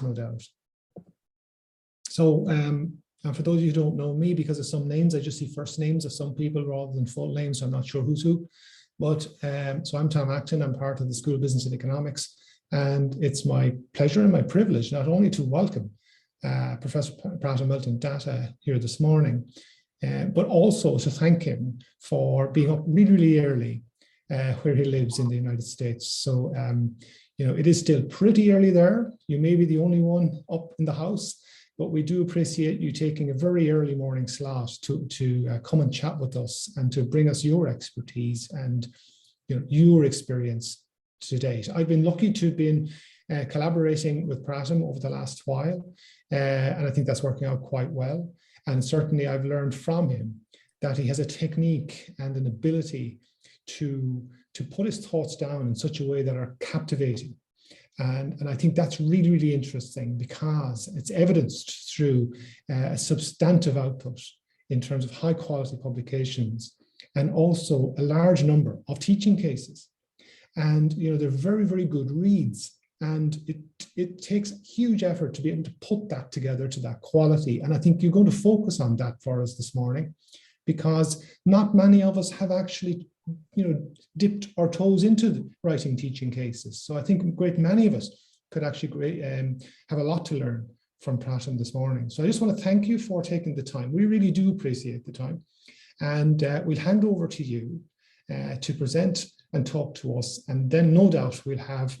no doubt. So, and for those of you who don't know me, because of some names, I just see first names of some people rather than full names, so I'm not sure who's who. But so I'm Tom Acton, I'm part of the School of Business and Economics, and it's my pleasure and my privilege not only to welcome Professor Pratim Milton Datta here this morning, but also to thank him for being up really, really early where he lives in the United States. So, you know, it is still pretty early there. You may be the only one up in the house, but we do appreciate you taking a very early morning slot to come and chat with us and to bring us your expertise and, you know, your experience to date. I've been lucky to have been collaborating with Pratim over the last while, and I think that's working out quite well. And certainly I've learned from him that he has a technique and an ability to put his thoughts down in such a way that are captivating. And I think that's really, really interesting because it's evidenced through a substantive output in terms of high quality publications and also a large number of teaching cases. And, you know, they're very, very good reads. And it takes huge effort to be able to put that together to that quality. And I think you're going to focus on that for us this morning, because not many of us have actually, you know, dipped our toes into the writing teaching cases. So I think a great many of us could actually have a lot to learn from Pratim this morning. So I just want to thank you for taking the time. We really do appreciate the time. And we'll hand over to you to present and talk to us. And then no doubt we'll have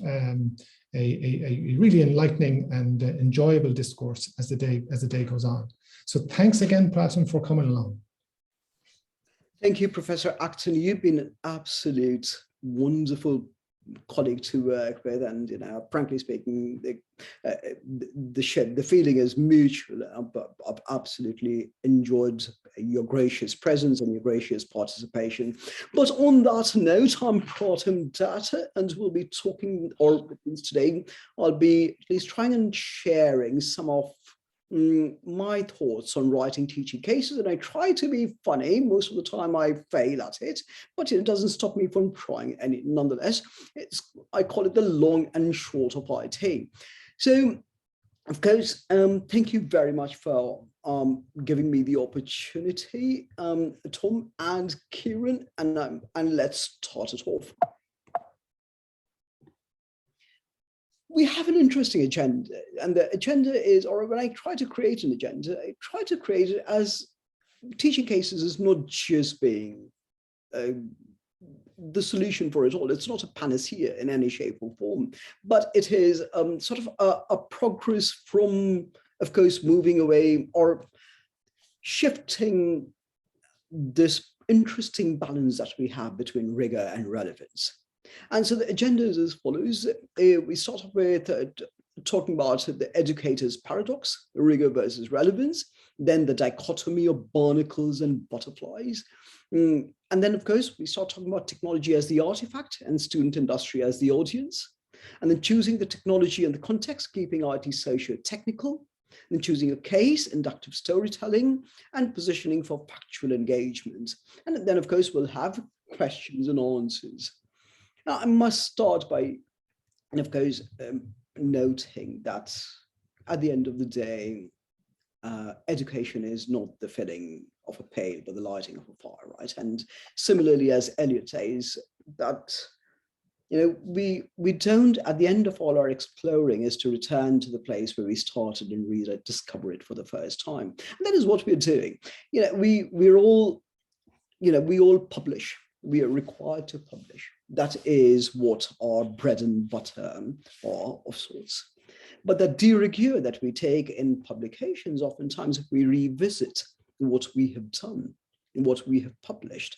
a really enlightening and enjoyable discourse as the day goes on. So thanks again, Pratim, for coming along. Thank you, Professor Acton. You've been an absolute wonderful colleague to work with, and, you know, frankly speaking, the feeling is mutual. I've absolutely enjoyed your gracious presence and your gracious participation. But on that note, I'm Pratim Datta, and we'll be talking, or today I'll be at least trying and sharing some of my thoughts on writing teaching cases, and I try to be funny. Most of the time I fail at it, but it doesn't stop me from trying any nonetheless. I call it the long and short of IT. So, of course, thank you very much for giving me the opportunity, Tom and Kieran, and let's start it off. We have an interesting agenda, and the agenda is, or when I try to create an agenda, I try to create it as teaching cases is not just being the solution for it all. It's not a panacea in any shape or form, but it is sort of a progress from, of course, moving away or shifting this interesting balance that we have between rigor and relevance. And so the agenda is as follows. We start off with talking about the educator's paradox, rigor versus relevance, then the dichotomy of barnacles and butterflies. And then, of course, we start talking about technology as the artifact and student industry as the audience. And then choosing the technology and the context, keeping IT socio-technical, then choosing a case, inductive storytelling, and positioning for factual engagement. And then, of course, we'll have questions and answers. Now, I must start by, and of course, noting that at the end of the day, education is not the filling of a pail, but the lighting of a fire, right? And similarly, as Eliot says, that, you know, we don't, at the end of all our exploring, is to return to the place where we started and rediscover it for the first time. And that is what we're doing. You know, we're all, you know, we all publish. We are required to publish. That is what our bread and butter are, of sorts. But the de rigueur that we take in publications, oftentimes we revisit what we have done, what we have published.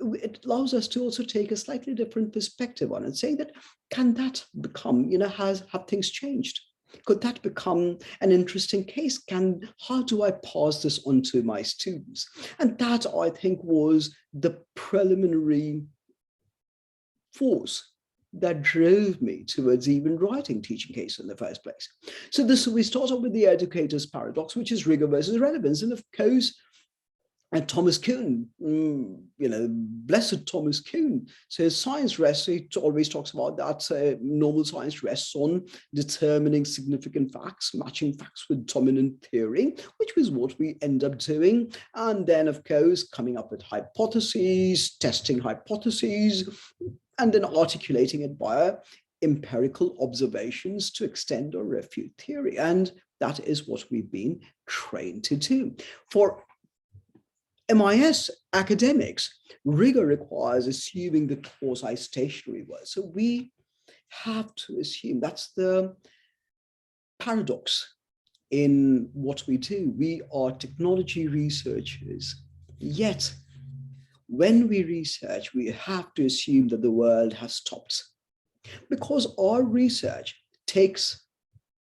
It allows us to also take a slightly different perspective on it, saying that, can that become, you know, have things changed? Could that become an interesting case? How do I pass this on to my students? And that, I think, was the preliminary force that drove me towards even writing teaching cases in the first place. So we start off with the educator's paradox, which is rigor versus relevance. And of course, And Thomas Kuhn, blessed Thomas Kuhn. So his science rests, he always talks about that normal science rests on determining significant facts, matching facts with dominant theory, which was what we end up doing. And then, of course, coming up with hypotheses, testing hypotheses, and then articulating it via empirical observations to extend or refute theory. And that is what we've been trained to do. For MIS academics, rigor requires assuming the quasi-stationary world. So we have to assume, that's the paradox in what we do. We are technology researchers, yet when we research, we have to assume that the world has stopped, because our research takes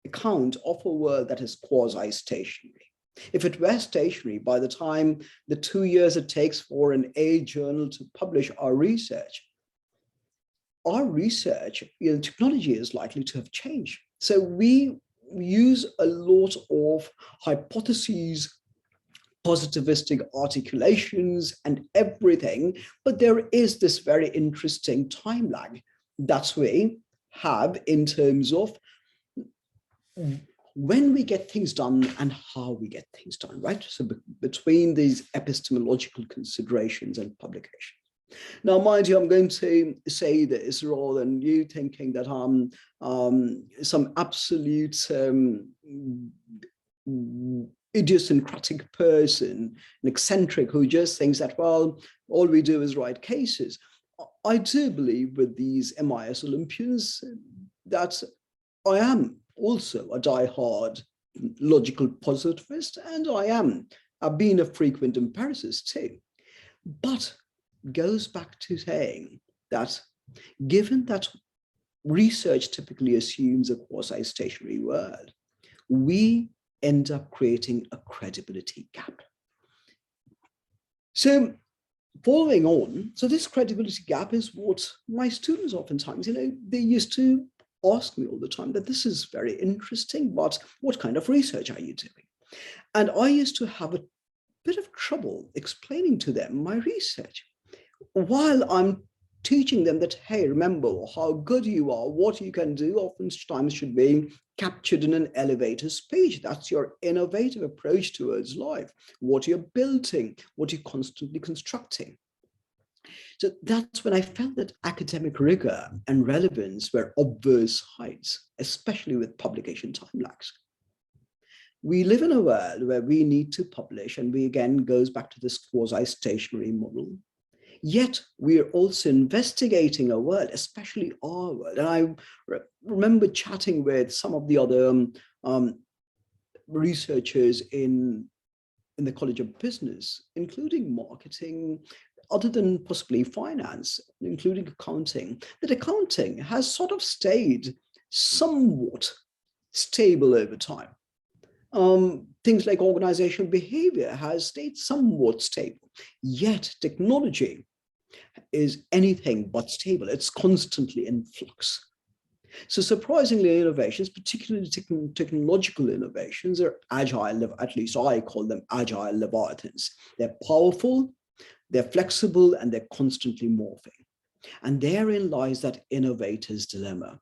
account of a world that is quasi-stationary. If it were stationary, by the time the 2 years it takes for an A journal to publish our research, technology is likely to have changed. So we use a lot of hypotheses, positivistic articulations and everything, but there is this very interesting time lag that we have in terms of when we get things done and how we get things done, right? So between these epistemological considerations and publication. Now, mind you, I'm going to say this rather than you thinking that I'm some absolute idiosyncratic person, an eccentric who just thinks that, well, all we do is write cases. I do believe with these MIS Olympians that I am also a die-hard logical positivist, and I've been a frequent empiricist too. But goes back to saying that given that research typically assumes a quasi-stationary world, we end up creating a credibility gap. So following on, so this credibility gap is what my students oftentimes, they used to ask me all the time that this is very interesting, but what kind of research are you doing? And I used to have a bit of trouble explaining to them my research while I'm teaching them that, hey, remember how good you are, what you can do oftentimes should be captured in an elevator speech. That's your innovative approach towards life, what you're building, what you're constantly constructing. So that's when I felt that academic rigor and relevance were obverse heights, especially with publication time lags. We live in a world where we need to publish, and we again goes back to this quasi-stationary model. Yet we are also investigating a world, especially our world. And I remember chatting with some of the other researchers in the College of Business, including marketing, other than possibly finance, including accounting, that accounting has sort of stayed somewhat stable over time. Things like organizational behavior has stayed somewhat stable, yet technology is anything but stable. It's constantly in flux. So surprisingly, innovations, particularly technological innovations, are agile, at least I call them agile leviathans. They're powerful, they're flexible, and they're constantly morphing. And therein lies that innovator's dilemma,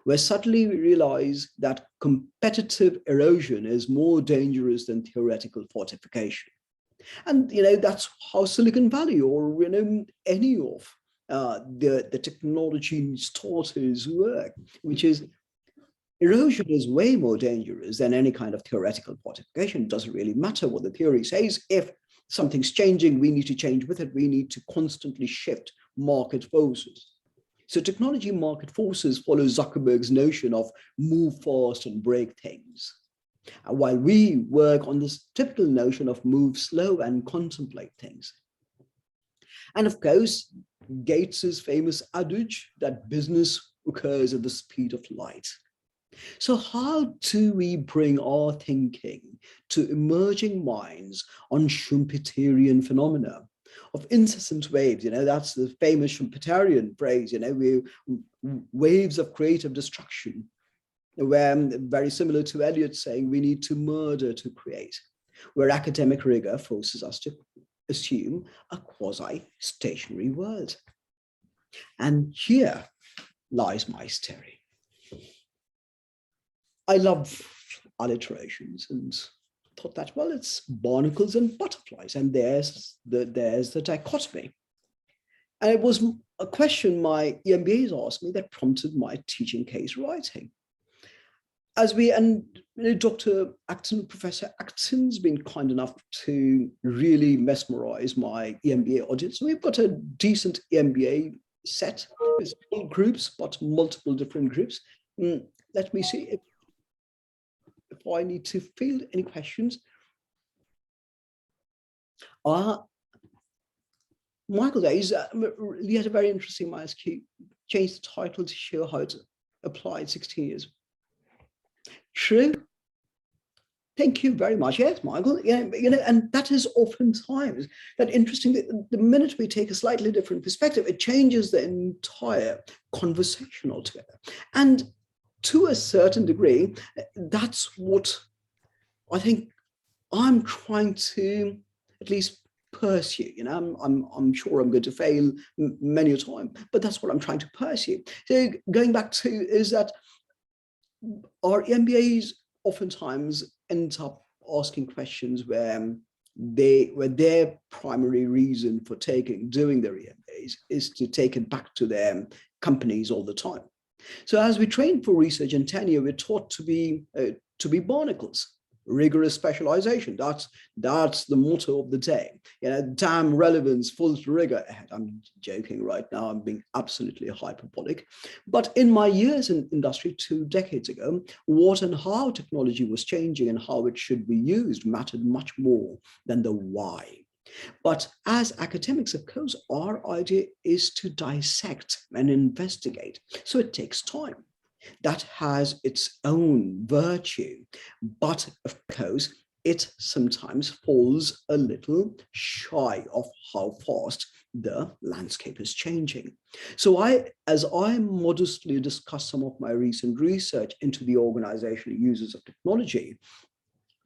where suddenly we realize that competitive erosion is more dangerous than theoretical fortification. And that's how Silicon Valley or any of the technology starters work, which is erosion is way more dangerous than any kind of theoretical fortification. It doesn't really matter what the theory says. If something's changing, we need to change with it. We need to constantly shift market forces. So technology market forces follow Zuckerberg's notion of move fast and break things, while we work on this typical notion of move slow and contemplate things. And of course, Gates's famous adage that business occurs at the speed of light. So how do we bring our thinking to emerging minds on Schumpeterian phenomena of incessant waves? That's the famous Schumpeterian phrase, waves of creative destruction, where very similar to Eliot saying we need to murder to create. where academic rigor forces us to assume a quasi-stationary world. And here lies my story. I love alliterations and thought that, well, it's barnacles and butterflies, and there's the dichotomy. And it was a question my EMBAs asked me that prompted my teaching case writing. Dr. Acton, Professor Acton's been kind enough to really mesmerize my EMBA audience. So we've got a decent EMBA set with small groups, but multiple different groups. Let me see if I need to field any questions. Michael Days, he had a very interesting MySQL, changed the title to show how it applied 16 years. True. Thank you very much. Yes, Michael. Yeah, and that is oftentimes that interesting. The minute we take a slightly different perspective, it changes the entire conversation altogether. And to a certain degree, that's what I think I'm trying to at least pursue. I'm sure I'm going to fail many a time, but that's what I'm trying to pursue. So going back to is that our MBAs oftentimes end up asking questions where their primary reason for doing their EMBAs is to take it back to their companies all the time. So as we train for research and tenure, we're taught to be barnacles. Rigorous specialization. That's the motto of the day. Damn relevance, full rigor. I'm joking right now. I'm being absolutely hyperbolic. But in my years in industry 2 decades ago, what and how technology was changing and how it should be used mattered much more than the why. But as academics, of course, our idea is to dissect and investigate. So it takes time. That has its own virtue, but of course, it sometimes falls a little shy of how fast the landscape is changing. So as I modestly discuss some of my recent research into the organizational uses of technology,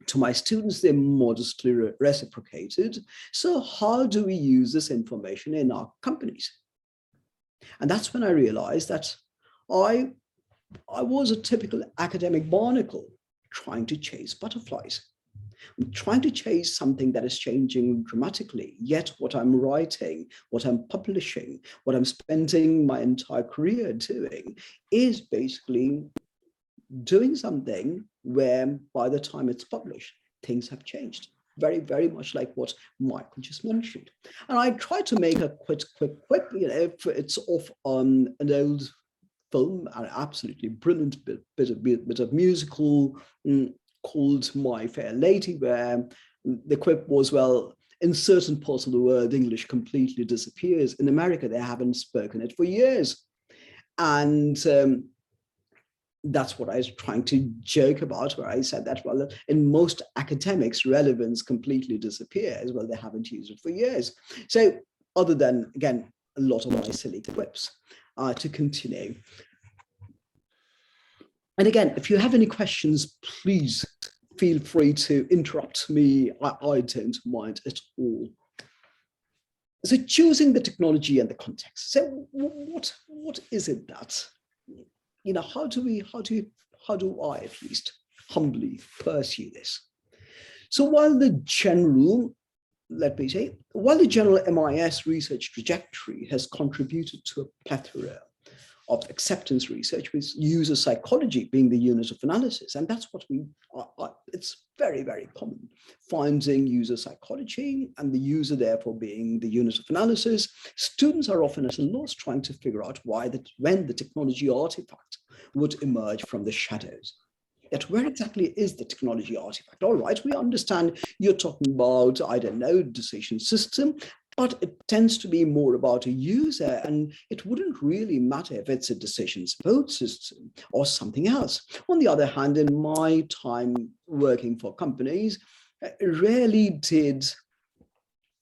to my students, they modestly reciprocated. So how do we use this information in our companies? And that's when I realized that I was a typical academic barnacle trying to chase butterflies. I'm trying to chase something that is changing dramatically, yet what I'm writing, what I'm publishing, what I'm spending my entire career doing is basically doing something where by the time it's published, things have changed. Very, very much like what Michael just mentioned. And I try to make a quick, it's off on an old film, an absolutely brilliant bit of musical called My Fair Lady, where the quip was, well, in certain parts of the world, English completely disappears. In America, they haven't spoken it for years. And that's what I was trying to joke about, where I said that, well, in most academics, relevance completely disappears. Well, they haven't used it for years. So other than, again, a lot of my silly quips. To continue. And again, if you have any questions, please feel free to interrupt me. I don't mind at all. So choosing the technology and the context. So what is it that, how do I at least humbly pursue this? So while the general MIS research trajectory has contributed to a plethora of acceptance research, with user psychology being the unit of analysis, and that's what it's very, very common, finding user psychology and the user therefore being the unit of analysis. Students are often at a loss trying to figure out when the technology artifact would emerge from the shadows. Yet where exactly is the technology artifact? All right, we understand you're talking about, I don't know, decision system, but it tends to be more about a user, and it wouldn't really matter if it's a decision support system or something else. On the other hand, in my time working for companies, rarely did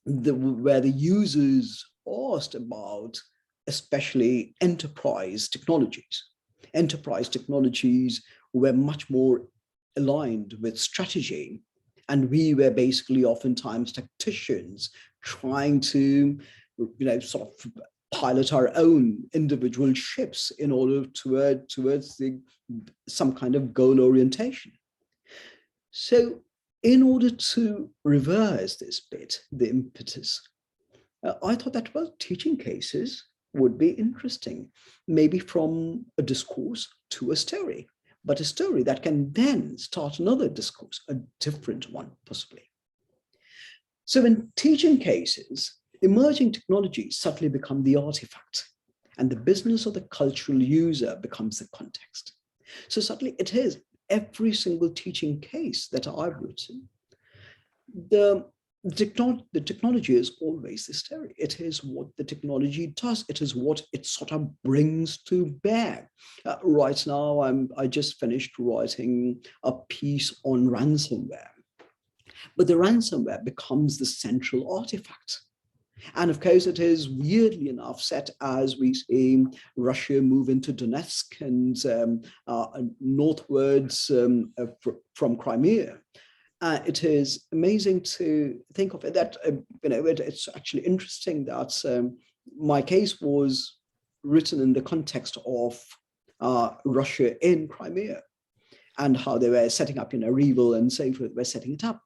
where the users asked about, especially enterprise technologies. Enterprise technologies were much more aligned with strategy And we were basically oftentimes tacticians trying to, sort of pilot our own individual ships in order towards some kind of goal orientation. So in order to reverse this bit, the impetus, I thought that, well, teaching cases would be interesting, maybe from a discourse to a story, but a story that can then start another discourse, a different one, possibly. So in teaching cases, emerging technologies subtly become the artifact, and the business of the cultural user becomes the context. So suddenly it is every single teaching case that I've written, the technology is always the story. It is what the technology does. It is what it sort of brings to bear. Right now, I just finished writing a piece on ransomware, but the ransomware becomes the central artifact. And of course, it is weirdly enough set as we see Russia move into Donetsk and northwards from Crimea. It is amazing to think of it that, it's actually interesting that my case was written in the context of Russia in Crimea and how they were setting up, Rigor and so forth, were setting it up.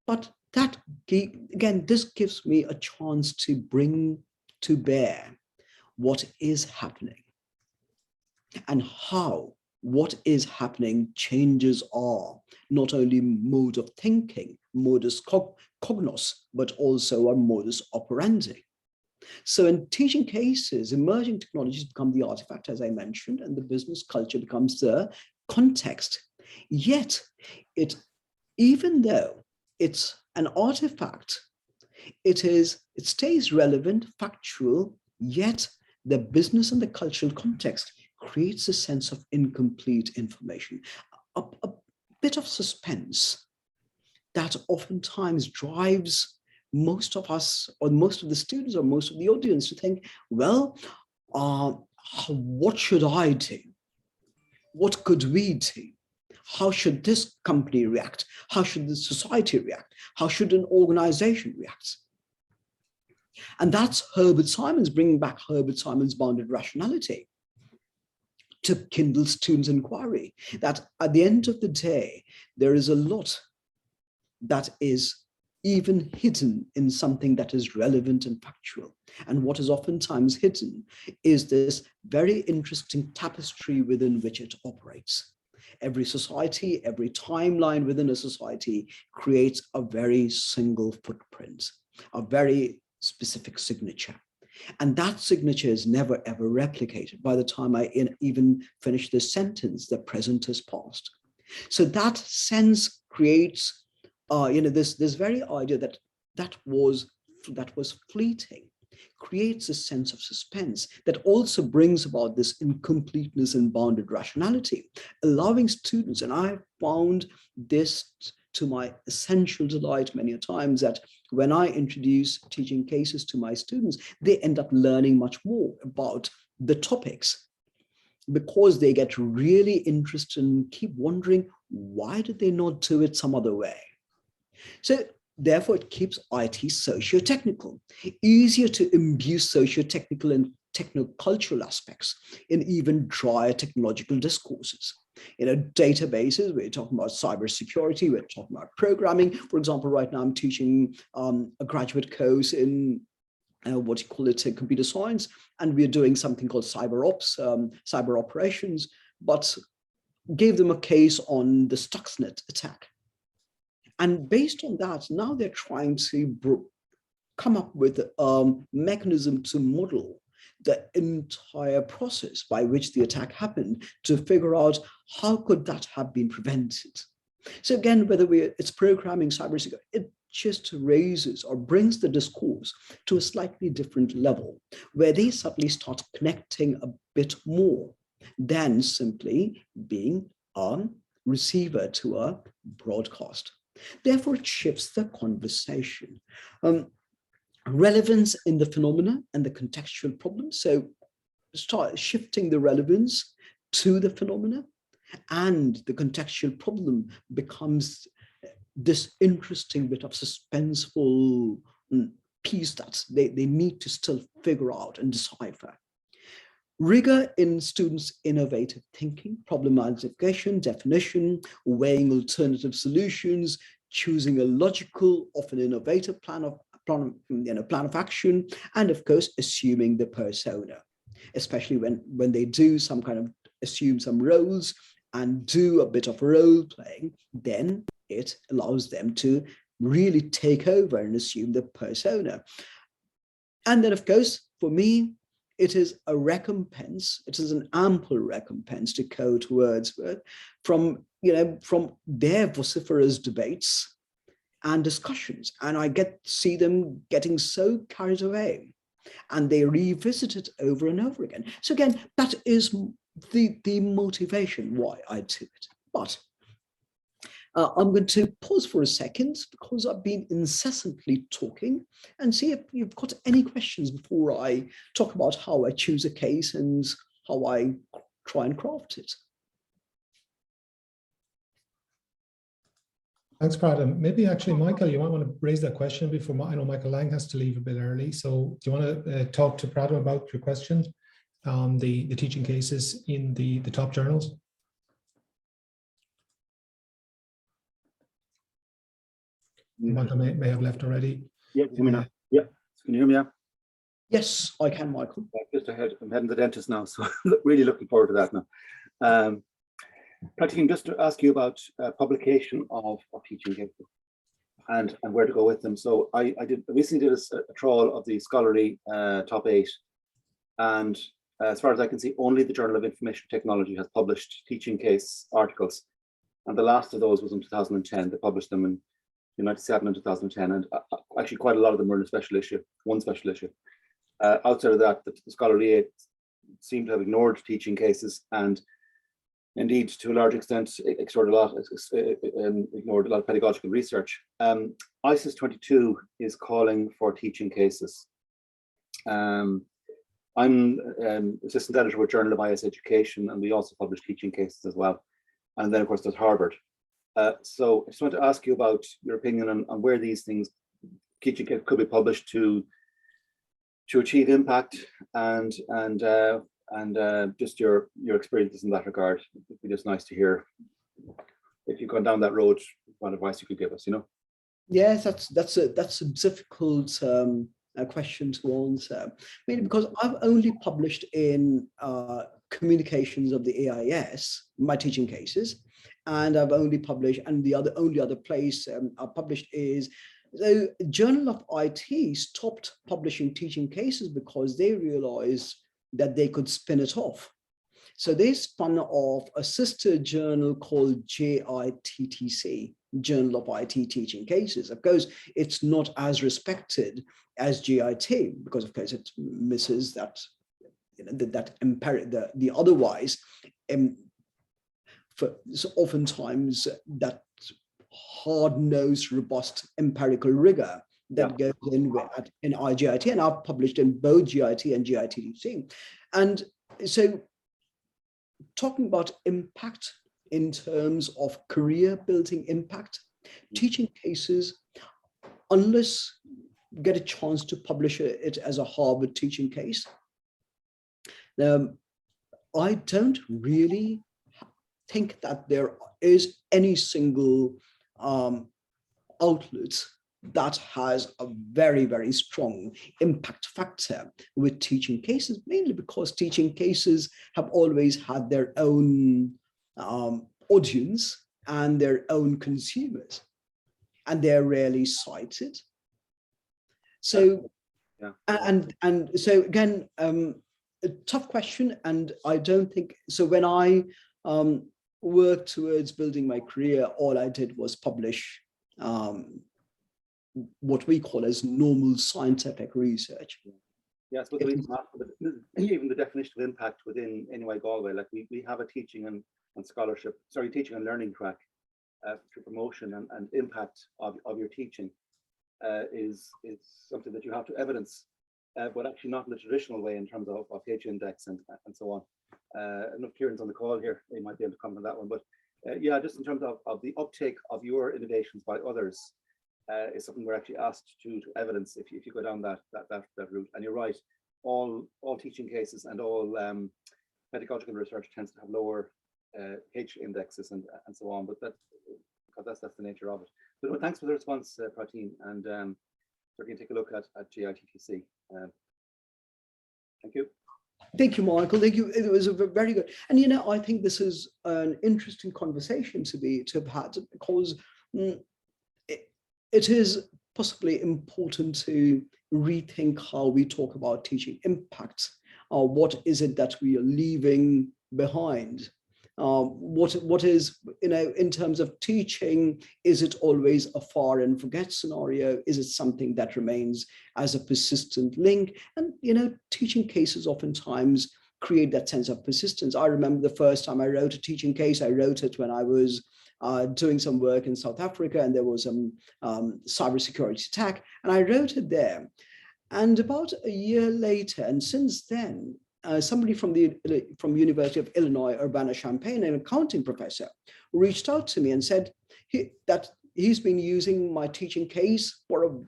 But that, again, this gives me a chance to bring to bear what is happening and how what is happening changes our not only mode of thinking, modus cognos, but also our modus operandi. So in teaching cases, emerging technologies become the artifact, as I mentioned, and the business culture becomes the context. Yet, even though it's an artifact, it stays relevant, factual, yet the business and the cultural context creates a sense of incomplete information, a bit of suspense that oftentimes drives most of us, or most of the students, or most of the audience to think, well, what should I do? What could we do? How should this company react? How should the society react? How should an organization react? And that's bringing back Herbert Simon's bounded rationality to kindle students' inquiry, that at the end of the day, there is a lot that is even hidden in something that is relevant and factual. And what is oftentimes hidden is this very interesting tapestry within which it operates. Every society, every timeline within a society creates a very single footprint, a very specific signature. And that signature is never, ever replicated. By the time I even finish this sentence, the present is past. So that sense creates, this very idea that was fleeting, creates a sense of suspense that also brings about this incompleteness and bounded rationality, allowing students, and I found this to my essential delight many a times, that when I introduce teaching cases to my students, they end up learning much more about the topics because they get really interested and keep wondering, why did they not do it some other way? So therefore, it keeps IT socio-technical, easier to imbue socio-technical and techno-cultural aspects in even drier technological discourses. Databases, we're talking about cybersecurity, we're talking about programming. For example, right now I'm teaching a graduate course in computer science, and we're doing something called cyber ops, cyber operations, but gave them a case on the Stuxnet attack. And based on that, now they're trying to come up with a mechanism to model the entire process by which the attack happened, to figure out how could that have been prevented. So again, whether it's programming, cybersecurity, it just raises or brings the discourse to a slightly different level, where they suddenly start connecting a bit more than simply being a receiver to a broadcast. Therefore, it shifts the conversation. Relevance in the phenomena and the contextual problem. So start shifting the relevance to the phenomena, and the contextual problem becomes this interesting bit of suspenseful piece that they need to still figure out and decipher. Rigor in students' innovative thinking, problem identification, definition, weighing alternative solutions, choosing a logical, often innovative plan of action, and of course, assuming the persona, especially when they do some kind of assume some roles and do a bit of role playing, then it allows them to really take over and assume the persona. And then, of course, for me, it is a recompense. It is an ample recompense, to quote Wordsworth, from their vociferous debates and discussions. And I see them getting so carried away, and they revisit it over and over again. So again, that is the motivation why I do it. But I'm going to pause for a second, because I've been incessantly talking, and see if you've got any questions before I talk about how I choose a case and how I try and craft it. Thanks, Pratim. Maybe actually, Michael, you might want to raise that question before. I know Michael Lang has to leave a bit early. So do you want to talk to Pratim about your question on the teaching cases in the top journals? Michael may have left already. Yeah, can you hear me now? Yeah, can you hear me now? Yes, I can, Michael. I'm heading to the dentist now, so really looking forward to that now. Pratim, just to ask you about publication of teaching cases and where to go with them. So I recently did a trawl of the scholarly top 8, and as far as I can see, only the Journal of Information Technology has published teaching case articles, and the last of those was in 2010. They published them in 1997 and 2010, and actually quite a lot of them were in a special issue, one special issue. Outside of that, the scholarly 8 seem to have ignored teaching cases, and indeed, to a large extent, ignored a lot of pedagogical research. ISIS 22 is calling for teaching cases. I'm assistant editor with Journal of IS Education, and we also publish teaching cases as well. And then, of course, there's Harvard. So I just want to ask you about your opinion on where these things, teaching cases, could be published to achieve impact, and just your experiences in that regard. It'd be just nice to hear, if you've gone down that road, what advice you could give us. Yes, that's a difficult question to answer. Mainly because I've only published in communications of the AIS, my teaching cases, and I've only published, and the only other place I've published is the Journal of IT stopped publishing teaching cases because they realized that they could spin it off. So they spun off a sister journal called JITTC, Journal of IT Teaching Cases. Of course, it's not as respected as JIT, because of course it misses that, the otherwise, so oftentimes that hard-nosed, robust empirical rigor that goes in IGIT, and I've published in both GIT and JITC. And so talking about impact in terms of career building impact, teaching cases, unless you get a chance to publish it as a Harvard teaching case, I don't really think that there is any single outlet that has a very, very strong impact factor with teaching cases, mainly because teaching cases have always had their own audience and their own consumers, and they're rarely cited. So, and so again, a tough question, and I don't think, so when I worked towards building my career, all I did was publish what we call as normal scientific research. Yes, but even the definition of impact within NUI Galway, like we have a teaching and scholarship, teaching and learning track for promotion and impact of your teaching is something that you have to evidence, but actually not in the traditional way in terms of page index and so on. I don't know if Kieran's on the call here, he might be able to comment on that one, but Yeah, just in terms of the uptake of your innovations by others is something we're actually asked to evidence if you go down that route. And you're right, all teaching cases and all pedagogical research tends to have lower H indexes and so on, but that's the nature of it. But thanks for the response, Pratim, and certainly take a look at JITTC. Thank you. Thank you, Michael. Thank you. It was a very good. And you know, I think this is an interesting conversation to have had, because it is possibly important to rethink how we talk about teaching impacts. What is it that we are leaving behind? What is, you know, in terms of teaching, is it always a far and forget scenario? Is it something that remains as a persistent link? And, you know, teaching cases oftentimes create that sense of persistence. I remember the first time I wrote a teaching case, I wrote it when I was doing some work in South Africa, and there was a cybersecurity attack, and I wrote it there. And about a year later, and since then, somebody from University of Illinois, Urbana-Champaign, an accounting professor, reached out to me and said that he's been using my teaching case for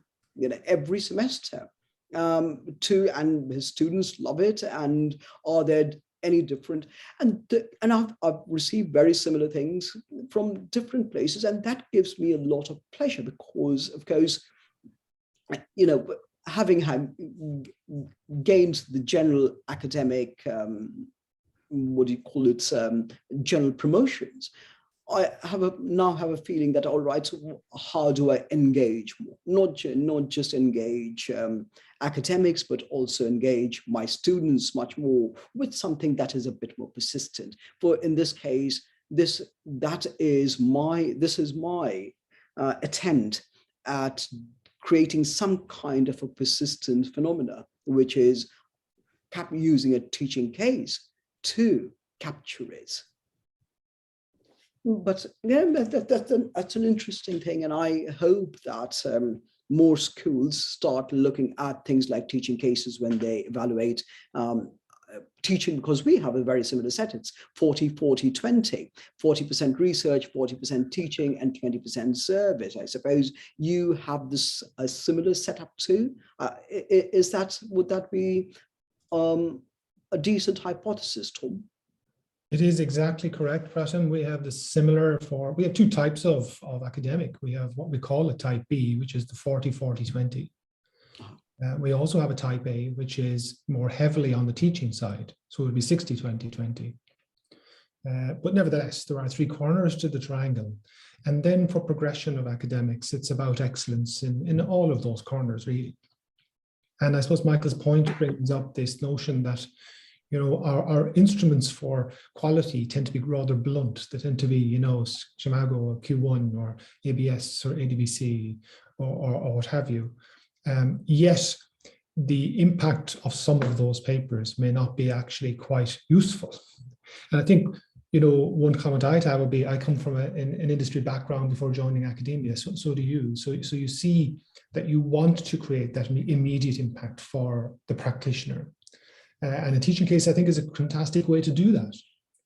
every semester, and his students love it. And are there any different? And I've received very similar things from different places, and that gives me a lot of pleasure, because, of course, you know, having gained the general academic, general promotions, I now have a feeling that, all right, so how do I engage more? Not just engage academics, but also engage my students much more with something that is a bit more persistent. For in this case, this is my attempt at creating some kind of a persistent phenomena, which is using a teaching case to capture it. But yeah, that's an interesting thing, and I hope that more schools start looking at things like teaching cases when they evaluate teaching, because we have a very similar set. It's 40-40-20, 40% research, 40% teaching, and 20% service. I suppose you have a similar setup too. Would that be a decent hypothesis, Tom? It is exactly correct, Pratim. We have we have two types of academic. We have what we call a type B, which is the 40-40-20. We also have a type A, which is more heavily on the teaching side. So it would be 60-20-20. But nevertheless, there are three corners to the triangle. And then for progression of academics, it's about excellence in all of those corners, really. And I suppose Michael's point brings up this notion that, you know, our instruments for quality tend to be rather blunt. They tend to be, you know, Shimago or Q1 or ABS or ADVC or what have you. Yet the impact of some of those papers may not be actually quite useful. And I think, you know, one comment I'd have would be, I come from an industry background before joining academia, so do you. So you see that you want to create that immediate impact for the practitioner. And a teaching case, I think, is a fantastic way to do that.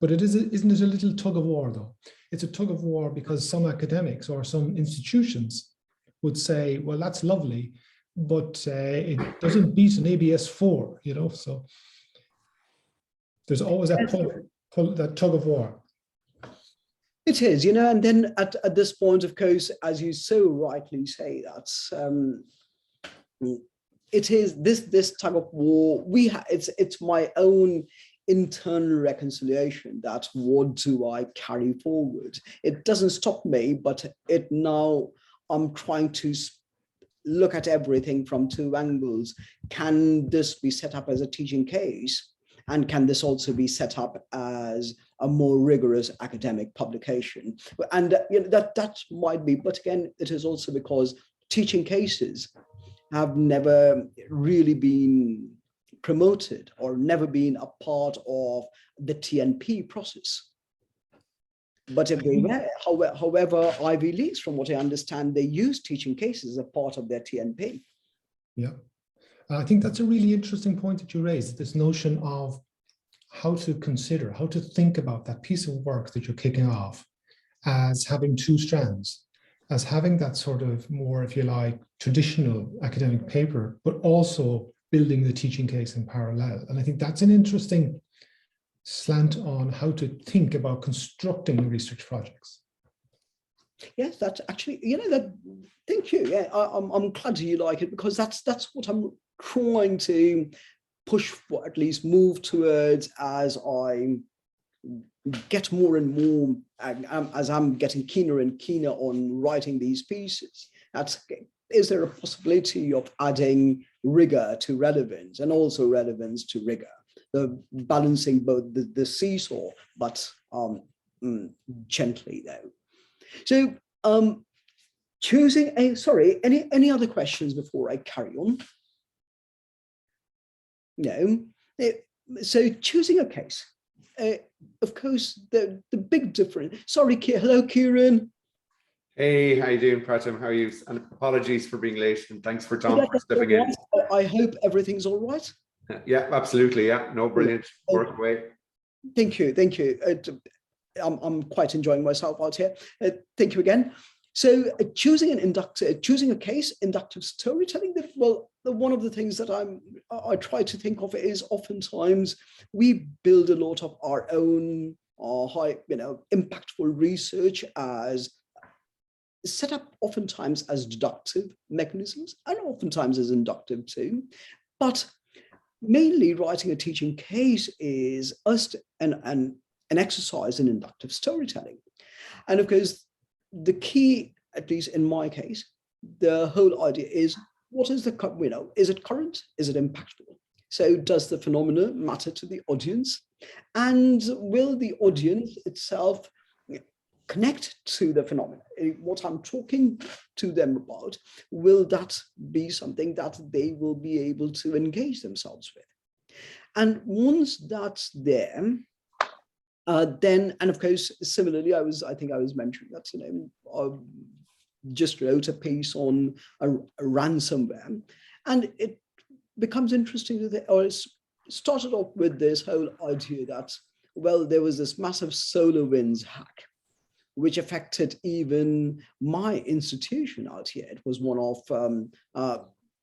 But isn't it a little tug of war, though? It's a tug of war because some academics or some institutions would say, well, that's lovely, but it doesn't beat an ABS 4, you know, so there's always that that tug of war. It is, you know, and then at this point, of course, as you so rightly say, that's it is this tug of war. It's my own internal reconciliation. That what do I carry forward? It doesn't stop me, but now I'm trying to look at everything from two angles. Can this be set up as a teaching case? And can this also be set up as a more rigorous academic publication? And you know, that might be, but again, it is also because teaching cases have never really been promoted or never been a part of the TNP process. But if they were, however, Ivy Leagues, from what I understand, they use teaching cases as a part of their TNP. Yeah, I think that's a really interesting point that you raised, this notion of how to consider, how to think about that piece of work that you're kicking off as having two strands, as having that sort of more, if you like, traditional academic paper, but also building the teaching case in parallel. And I think that's an interesting slant on how to think about constructing research projects. Yes, that's actually, that, thank you. Yeah, I'm glad you like it, because that's what I'm trying to push for, at least move towards, as I get more and more, as I'm getting keener and keener on writing these pieces. Is there a possibility of adding rigor to relevance, and also relevance to rigor? The balancing both the seesaw, but gently though. So choosing a, sorry, any other questions before I carry on? No. So choosing a case. Of course, the big difference. Sorry, hello, Kieran. Hey, how you doing, Pratim? How are you? And apologies for being late, and thanks for John for stepping in. I hope everything's all right. Yeah, absolutely. Yeah, no, brilliant. Work away. Thank you, thank you. I'm quite enjoying myself out here. Thank you again. So choosing a case, inductive storytelling. Well, one of the things that I try to think of is oftentimes we build a lot of our own high, impactful research as set up oftentimes as deductive mechanisms, and oftentimes as inductive too. But mainly writing a teaching case is an exercise in inductive storytelling. And of course, the key, at least in my case, the whole idea is, what is the, is it current? Is it impactful? So does the phenomena matter to the audience? And will the audience itself connect to the phenomena? What I'm talking to them about, will that be something that they will be able to engage themselves with? And once that's there, then, and of course, similarly, I think I was mentioning that, I just wrote a piece on a ransomware, and it becomes interesting that, or it started off with this whole idea that, well, there was this massive SolarWinds hack, which affected even my institution out here. It was one of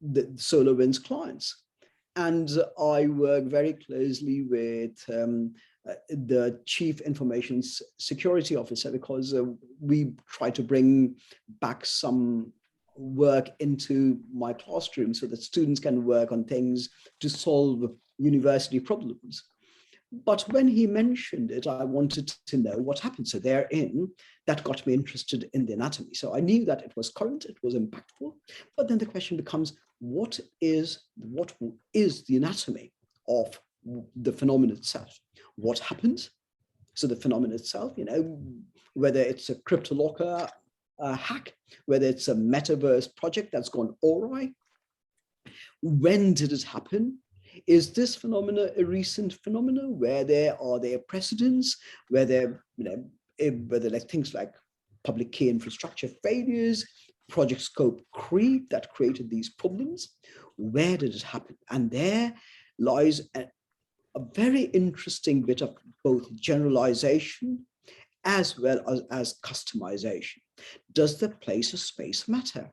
the SolarWinds clients. And I work very closely with the Chief Information Security Officer, because we try to bring back some work into my classroom so that students can work on things to solve university problems. But when he mentioned it, I wanted to know what happened. So therein, that got me interested in the anatomy. So I knew that it was current, it was impactful, but then the question becomes, what is the anatomy of the phenomenon itself? What happened? So the phenomenon itself, whether it's a CryptoLocker hack, whether it's a metaverse project that's gone awry, when did it happen? Is this phenomena a recent phenomena? Where are there precedents? Whether like things like public key infrastructure failures, project scope creep that created these problems? Where did it happen? And there lies a very interesting bit of both generalization as well as customization. Does the place or space matter?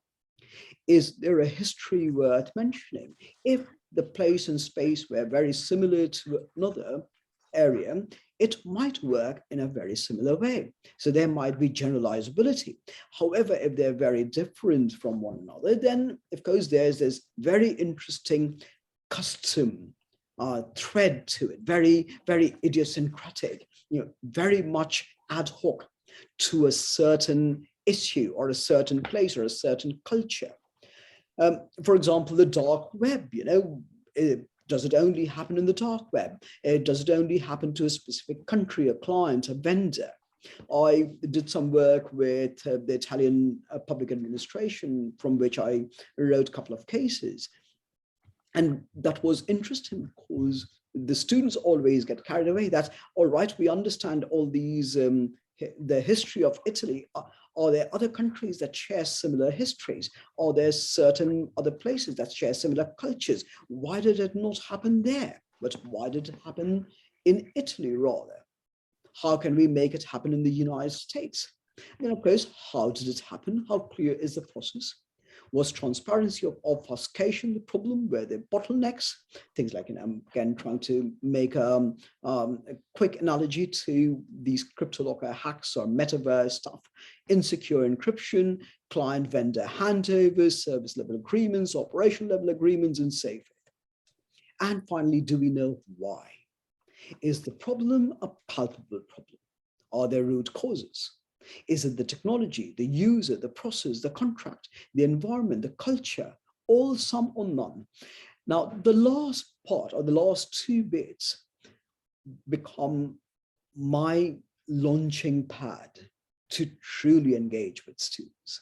Is there a history worth mentioning? If the place and space were very similar to another area, it might work in a very similar way. So there might be generalizability. However, if they're very different from one another, then of course there's this very interesting custom thread to it, very, very idiosyncratic, very much ad hoc to a certain issue or a certain place or a certain culture. For example, the dark web, does it only happen in the dark web? Does it only happen to a specific country, a client, a vendor? I did some work with the Italian public administration, from which I wrote a couple of cases. And that was interesting because the students always get carried away that, all right, we understand all these, the history of Italy. Are there other countries that share similar histories? Are there certain other places that share similar cultures? Why did it not happen there? But why did it happen in Italy rather? How can we make it happen in the United States? And then of course, how did it happen? How clear is the process? Was transparency of obfuscation the problem? Were there bottlenecks? Things like, I'm again trying to make a quick analogy to these CryptoLocker hacks or metaverse stuff, insecure encryption, client vendor handovers, service level agreements, operation level agreements, and so forth. And finally, do we know why? Is the problem a palpable problem? Are there root causes? Is it the technology, the user, the process, the contract, the environment, the culture, all, some, or none? Now, the last part, or the last two bits, become my launching pad to truly engage with students.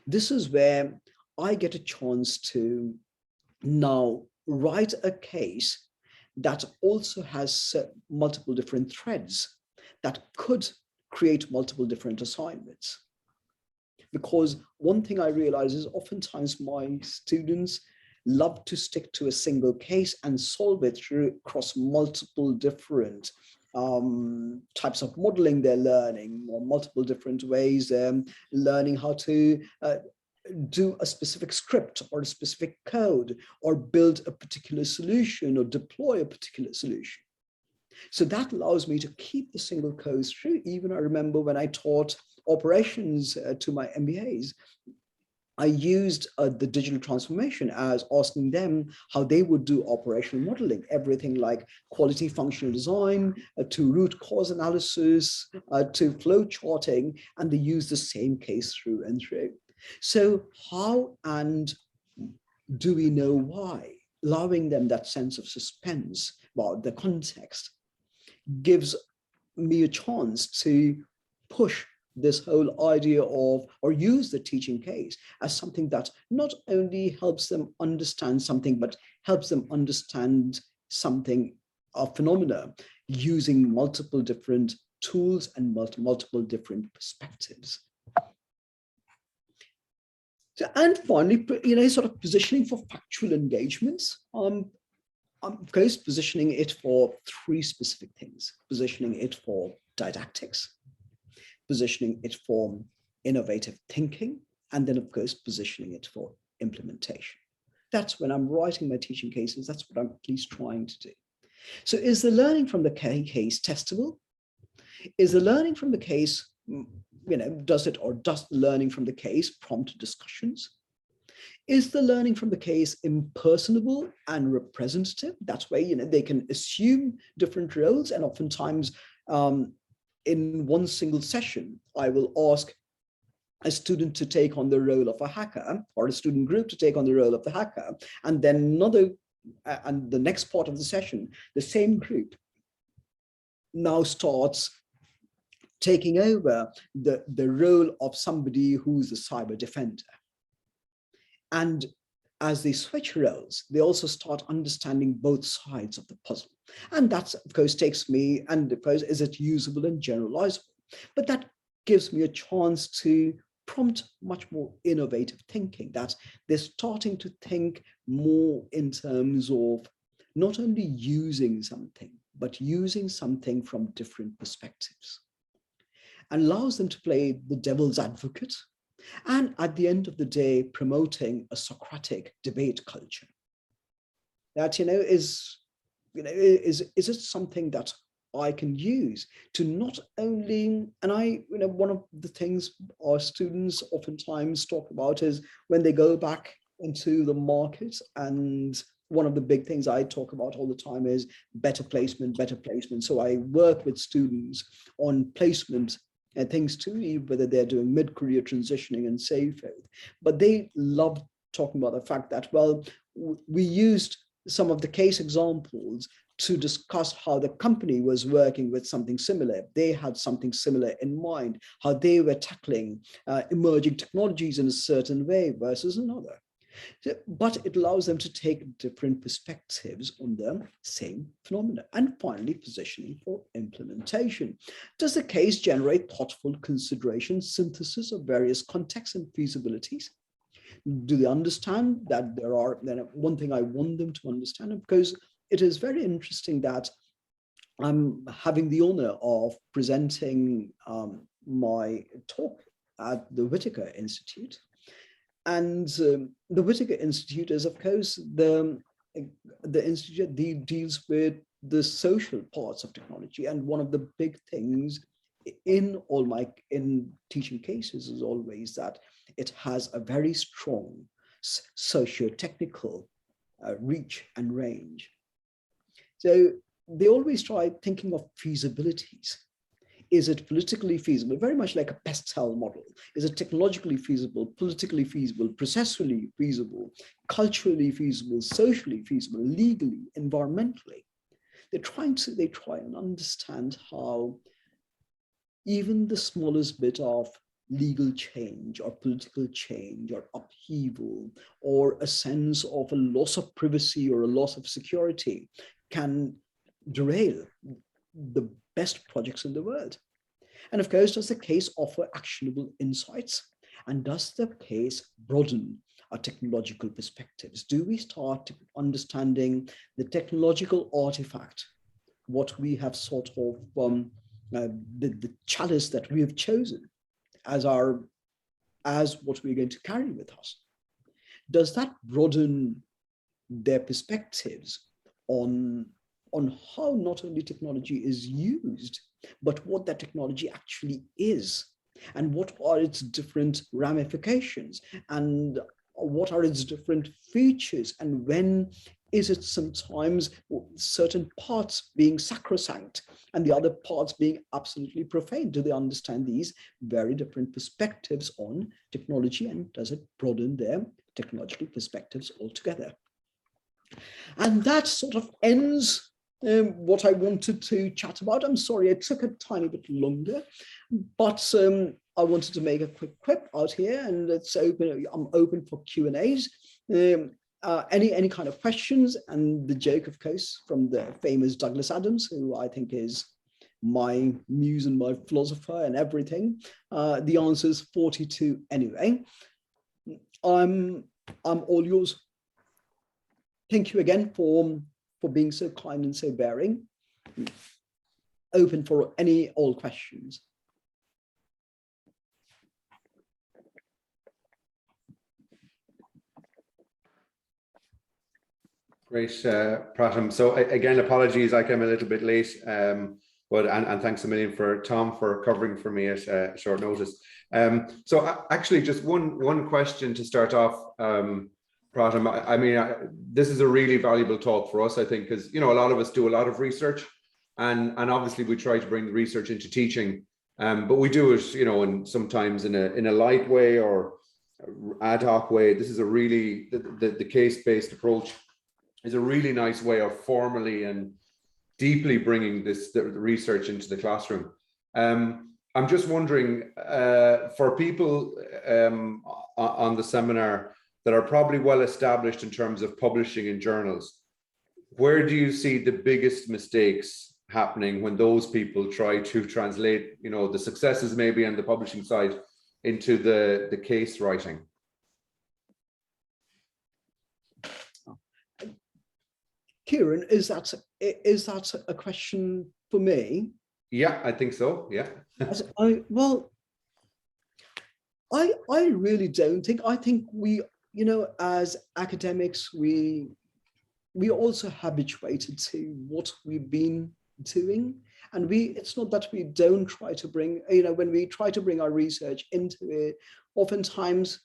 This is where I get a chance to now write a case that also has multiple different threads that could create multiple different assignments. Because one thing I realize is oftentimes my students love to stick to a single case and solve it across multiple different types of modeling they're learning, or multiple different ways learning how to do a specific script or a specific code, or build a particular solution or deploy a particular solution. So that allows me to keep the single codes through. Even I remember when I taught operations to my MBAs, I used the digital transformation as asking them how they would do operational modeling, everything like quality functional design to root cause analysis to flow charting, and they use the same case through and through. So how and do we know why? Allowing them that sense of suspense about the context gives me a chance to push this whole idea of, or use the teaching case as something that not only helps them understand something, but helps them understand something, a phenomena, using multiple different tools and multiple different perspectives. So, and finally, sort of positioning for factual engagements. Of course, positioning it for three specific things: positioning it for didactics, positioning it for innovative thinking, and then of course, positioning it for implementation. That's when I'm writing my teaching cases, that's what I'm at least trying to do. So is the learning from the case testable? Is the learning from the case, does the learning from the case prompt discussions? Is the learning from the case impersonable and representative? That's where they can assume different roles, and oftentimes in one single session, I will ask a student to take on the role of a hacker, or a student group to take on the role of the hacker, and then and the next part of the session, the same group now starts taking over the role of somebody who's a cyber defender. And as they switch roles, they also start understanding both sides of the puzzle. And that, of course, takes me, and of course, is it usable and generalizable? But that gives me a chance to prompt much more innovative thinking, that they're starting to think more in terms of not only using something, but using something from different perspectives, and allows them to play the devil's advocate. And at the end of the day, promoting a Socratic debate culture. That, is it something that I can use to not only, and one of the things our students oftentimes talk about is when they go back into the market, and one of the big things I talk about all the time is better placement, better placement. So I work with students on placement and things too, whether they're doing mid-career transitioning and so forth. But they love talking about the fact that, well, we used some of the case examples to discuss how the company was working with something similar. They had something similar in mind, how they were tackling emerging technologies in a certain way versus another. But it allows them to take different perspectives on the same phenomena. And finally, positioning for implementation. Does the case generate thoughtful consideration, synthesis of various contexts and feasibilities? Do they understand that there are, one thing I want them to understand, because it is very interesting that I'm having the honor of presenting my talk at the Whittaker Institute. And the Whittaker Institute is, of course, the institute that deals with the social parts of technology. And one of the big things in teaching cases is always that it has a very strong socio-technical reach and range. So they always try thinking of feasibilities. Is it politically feasible? Very much like a Pestel model. Is it technologically feasible, politically feasible, processually feasible, culturally feasible, socially feasible, legally, environmentally? They try and understand how even the smallest bit of legal change or political change or upheaval or a sense of a loss of privacy or a loss of security can derail the best projects in the world. And of course, does the case offer actionable insights? And does the case broaden our technological perspectives? Do we start understanding the technological artifact, what we have sort of, the chalice that we have chosen as what we're going to carry with us? Does that broaden their perspectives on how not only technology is used, but what that technology actually is, and what are its different ramifications, and what are its different features, and when is it sometimes certain parts being sacrosanct and the other parts being absolutely profane? Do they understand these very different perspectives on technology, and does it broaden their technological perspectives altogether? And that sort of ends what I wanted to chat about. I'm sorry, it took a tiny bit longer, but I wanted to make a quick quip out here, and it's open. I'm open for Q&As. Any kind of questions, and the joke, of course, from the famous Douglas Adams, who I think is my muse and my philosopher and everything. The answer is 42 anyway. I'm all yours. Thank you again for being so kind and so bearing. Open for all questions. Great, Pratim. So again, apologies, I came a little bit late, but thanks a million for Tom for covering for me at short notice. So actually, just one question to start off, Pratim. I mean, this is a really valuable talk for us, I think, because a lot of us do a lot of research, and obviously we try to bring the research into teaching, but we do it, and sometimes in a light way or ad hoc way. This is a really the case-based approach is a really nice way of formally and deeply bringing the research into the classroom. I'm just wondering, for people on the seminar that are probably well established in terms of publishing in journals, where do you see the biggest mistakes happening when those people try to translate, the successes maybe on the publishing side into the case writing? Kieran, is that a question for me? Yeah, I think so. Yeah. I really don't think. I think we, as academics, we also habituated to what we've been doing, and it's not that we don't try to bring, when we try to bring our research into it, oftentimes.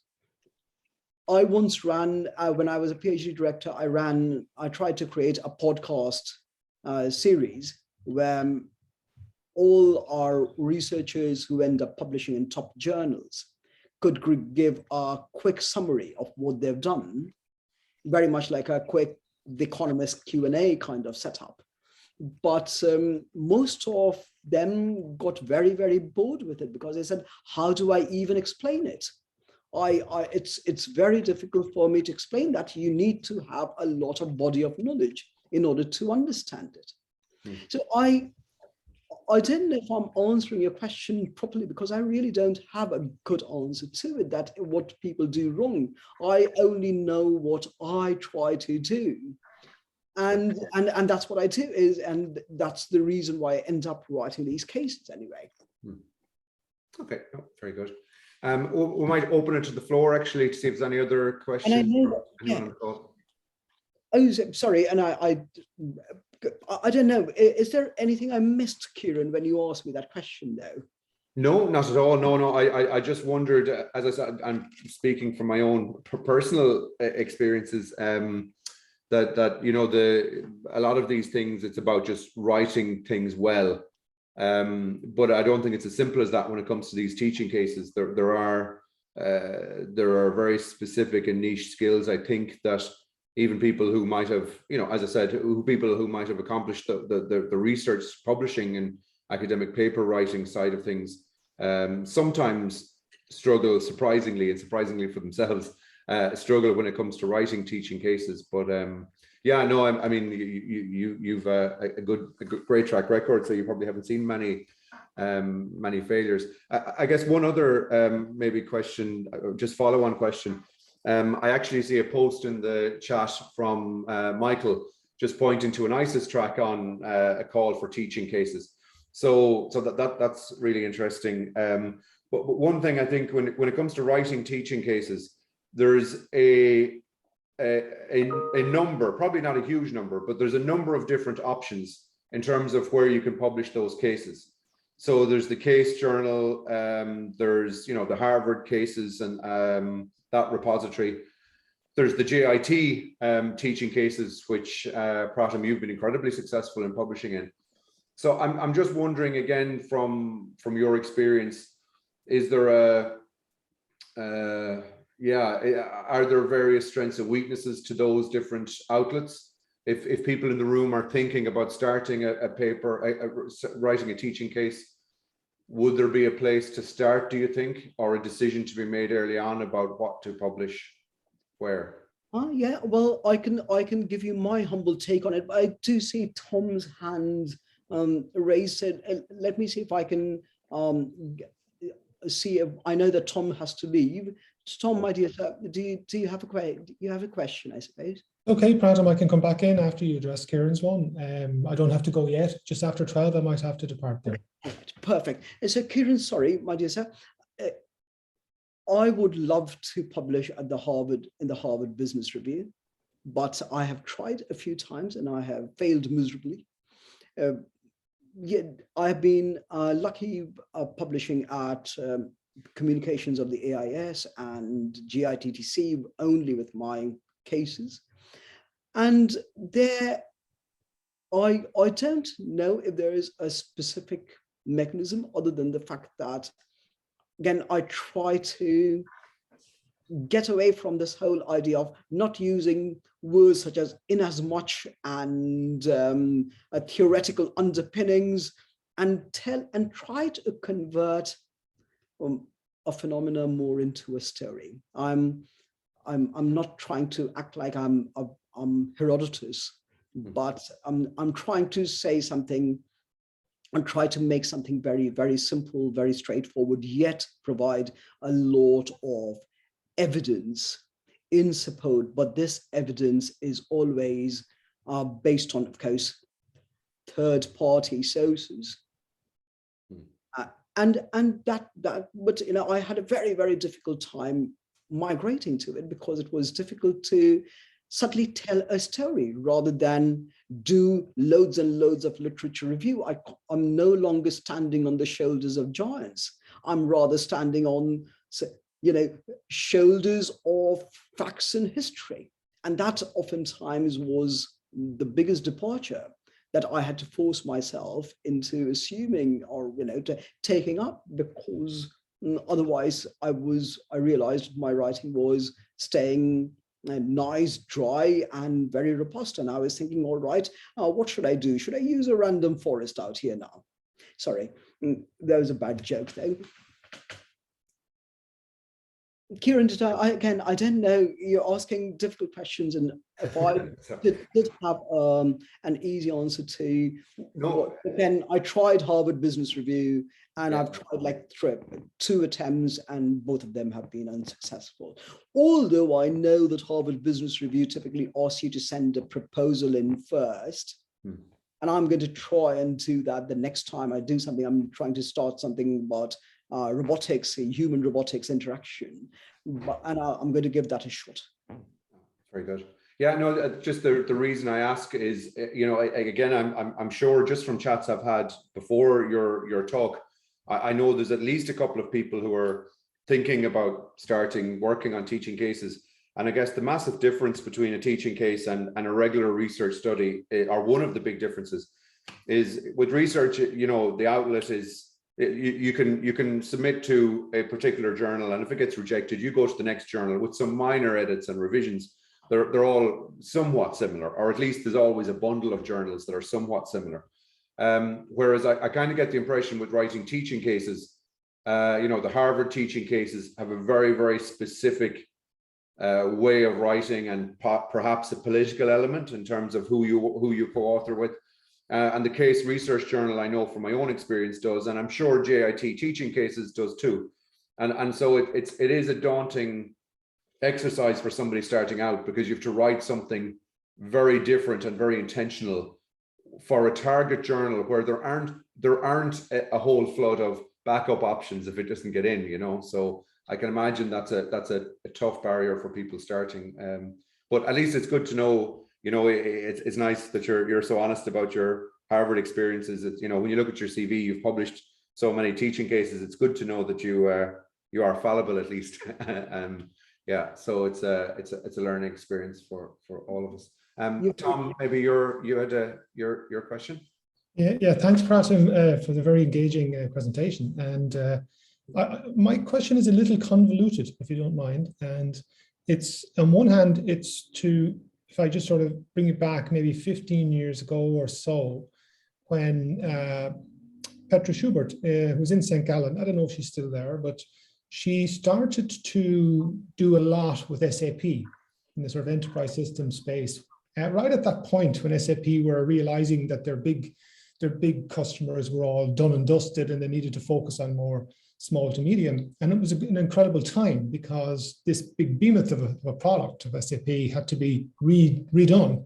I once ran, when I was a PhD director, I tried to create a podcast series where all our researchers who end up publishing in top journals could give a quick summary of what they've done, very much like a quick The Economist Q&A kind of setup. But most of them got very, very bored with it, because they said, how do I even explain it? It's very difficult for me to explain that. You need to have a lot of body of knowledge in order to understand it. So I don't know if I'm answering your question properly, because I really don't have a good answer to it, that what people do wrong. I only know what I try to do. And that's what I do, and that's the reason why I end up writing these cases anyway. Okay, oh, very good. We might open it to the floor actually to see if there's any other questions. And I know that, oh, sorry, and I don't know. Is there anything I missed, Kieran, when you asked me that question, though? No, not at all. No. I just wondered, as I said, I'm speaking from my own personal experiences, that you know, a lot of these things, it's about just writing things well. But I don't think it's as simple as that when it comes to these teaching cases. There are very specific and niche skills, I think, that even people who might have, you know, as I said, people who might have accomplished the research publishing and academic paper writing side of things sometimes struggle, surprisingly for themselves, struggle when it comes to writing teaching cases. But yeah, no, I mean, you've a great track record, so you probably haven't seen many failures. I guess one other maybe question, just follow-on question. I actually see a post in the chat from Michael just pointing to an ISIS track on a call for teaching cases. So that's really interesting. But one thing I think when it comes to writing teaching cases, there's a number, probably not a huge number, but there's a number of different options in terms of where you can publish those cases. So there's the case journal, there's, you know, the Harvard cases and that repository. There's the JIT teaching cases, which Pratim, you've been incredibly successful in publishing in. So I'm just wondering, again, from your experience, is there are there various strengths and weaknesses to those different outlets? If people in the room are thinking about starting a paper, writing a teaching case, would there be a place to start, do you think, or a decision to be made early on about what to publish where? Yeah, well, I can give you my humble take on it. But I do see Tom's hand raised. Let me see if I can see if I know that Tom has to leave. Tom, my dear sir, do you have a question, I suppose? Okay, Pratim, I can come back in after you address Kieran's one. I don't have to go yet. Just after 12, I might have to depart there. Right, perfect. And so, Kieran, sorry, my dear sir, I would love to publish at the Harvard Business Review, but I have tried a few times and I have failed miserably. Yet I have been lucky publishing at Communications of the EJIS and JITTC only with my cases. And there, I don't know if there is a specific mechanism other than the fact that, again, I try to get away from this whole idea of not using words such as inasmuch and theoretical underpinnings, and try to convert a phenomena more into a story. I'm not trying to act like I'm Herodotus, but I'm trying to say something and try to make something very, very simple, very straightforward, yet provide a lot of evidence in support. But this evidence is always based on, of course, third-party sources. And that, but you know, I had a very, very difficult time migrating to it because it was difficult to subtly tell a story rather than do loads and loads of literature review. I'm no longer standing on the shoulders of giants. I'm rather standing on, you know, shoulders of facts and history. And that oftentimes was the biggest departure that I had to force myself into assuming or, you know, to taking up, because otherwise I realized my writing was staying nice, dry, and very robust. And I was thinking, all right, what should I do? Should I use a random forest out here now? Sorry, that was a bad joke though. Kieran, I don't know, you're asking difficult questions, and if I did have an easy answer to, no. Again, I tried Harvard Business Review, and I've tried like 2 attempts, and both of them have been unsuccessful. Although I know that Harvard Business Review typically asks you to send a proposal in first, and I'm going to try and do that the next time I do something. I'm trying to start something, but robotics, a human robotics interaction. And I'm going to give that a shot. Very good. Yeah, no, just the reason I ask is, you know, again, I'm sure just from chats I've had before your talk, I know there's at least a couple of people who are thinking about working on teaching cases. And I guess the massive difference between a teaching case and a regular research study, or one of the big differences, is with research, you know, the outlet is, you can submit to a particular journal, and if it gets rejected, you go to the next journal with some minor edits and revisions. They're all somewhat similar, or at least there's always a bundle of journals that are somewhat similar. Whereas I kind of get the impression with writing teaching cases, you know, the Harvard teaching cases have a very, very specific way of writing, and perhaps a political element in terms of who you co-author with. And the case research journal, I know from my own experience, does, and I'm sure JIT teaching cases does too. And so it is a daunting exercise for somebody starting out, because you have to write something very different and very intentional for a target journal where there aren't a whole flood of backup options if it doesn't get in, you know. So I can imagine that's a tough barrier for people starting. But at least it's good to know, you know, it's nice that you're so honest about your Harvard experiences. It's, you know, when you look at your CV, you've published so many teaching cases. It's good to know that you are fallible at least. Yeah, so it's a learning experience for all of us. Tom, maybe you had your question. Yeah. Thanks, Pratim, for the very engaging presentation. And my question is a little convoluted, if you don't mind. And it's, on one hand, it's to, if I just sort of bring it back maybe 15 years ago or so, when Petra Schubert, who was in St. Gallen, I don't know if she's still there, but she started to do a lot with SAP in the sort of enterprise system space. Right at that point when SAP were realizing that their big customers were all done and dusted and they needed to focus on more small to medium. And it was an incredible time, because this big behemoth of a product of SAP had to be redone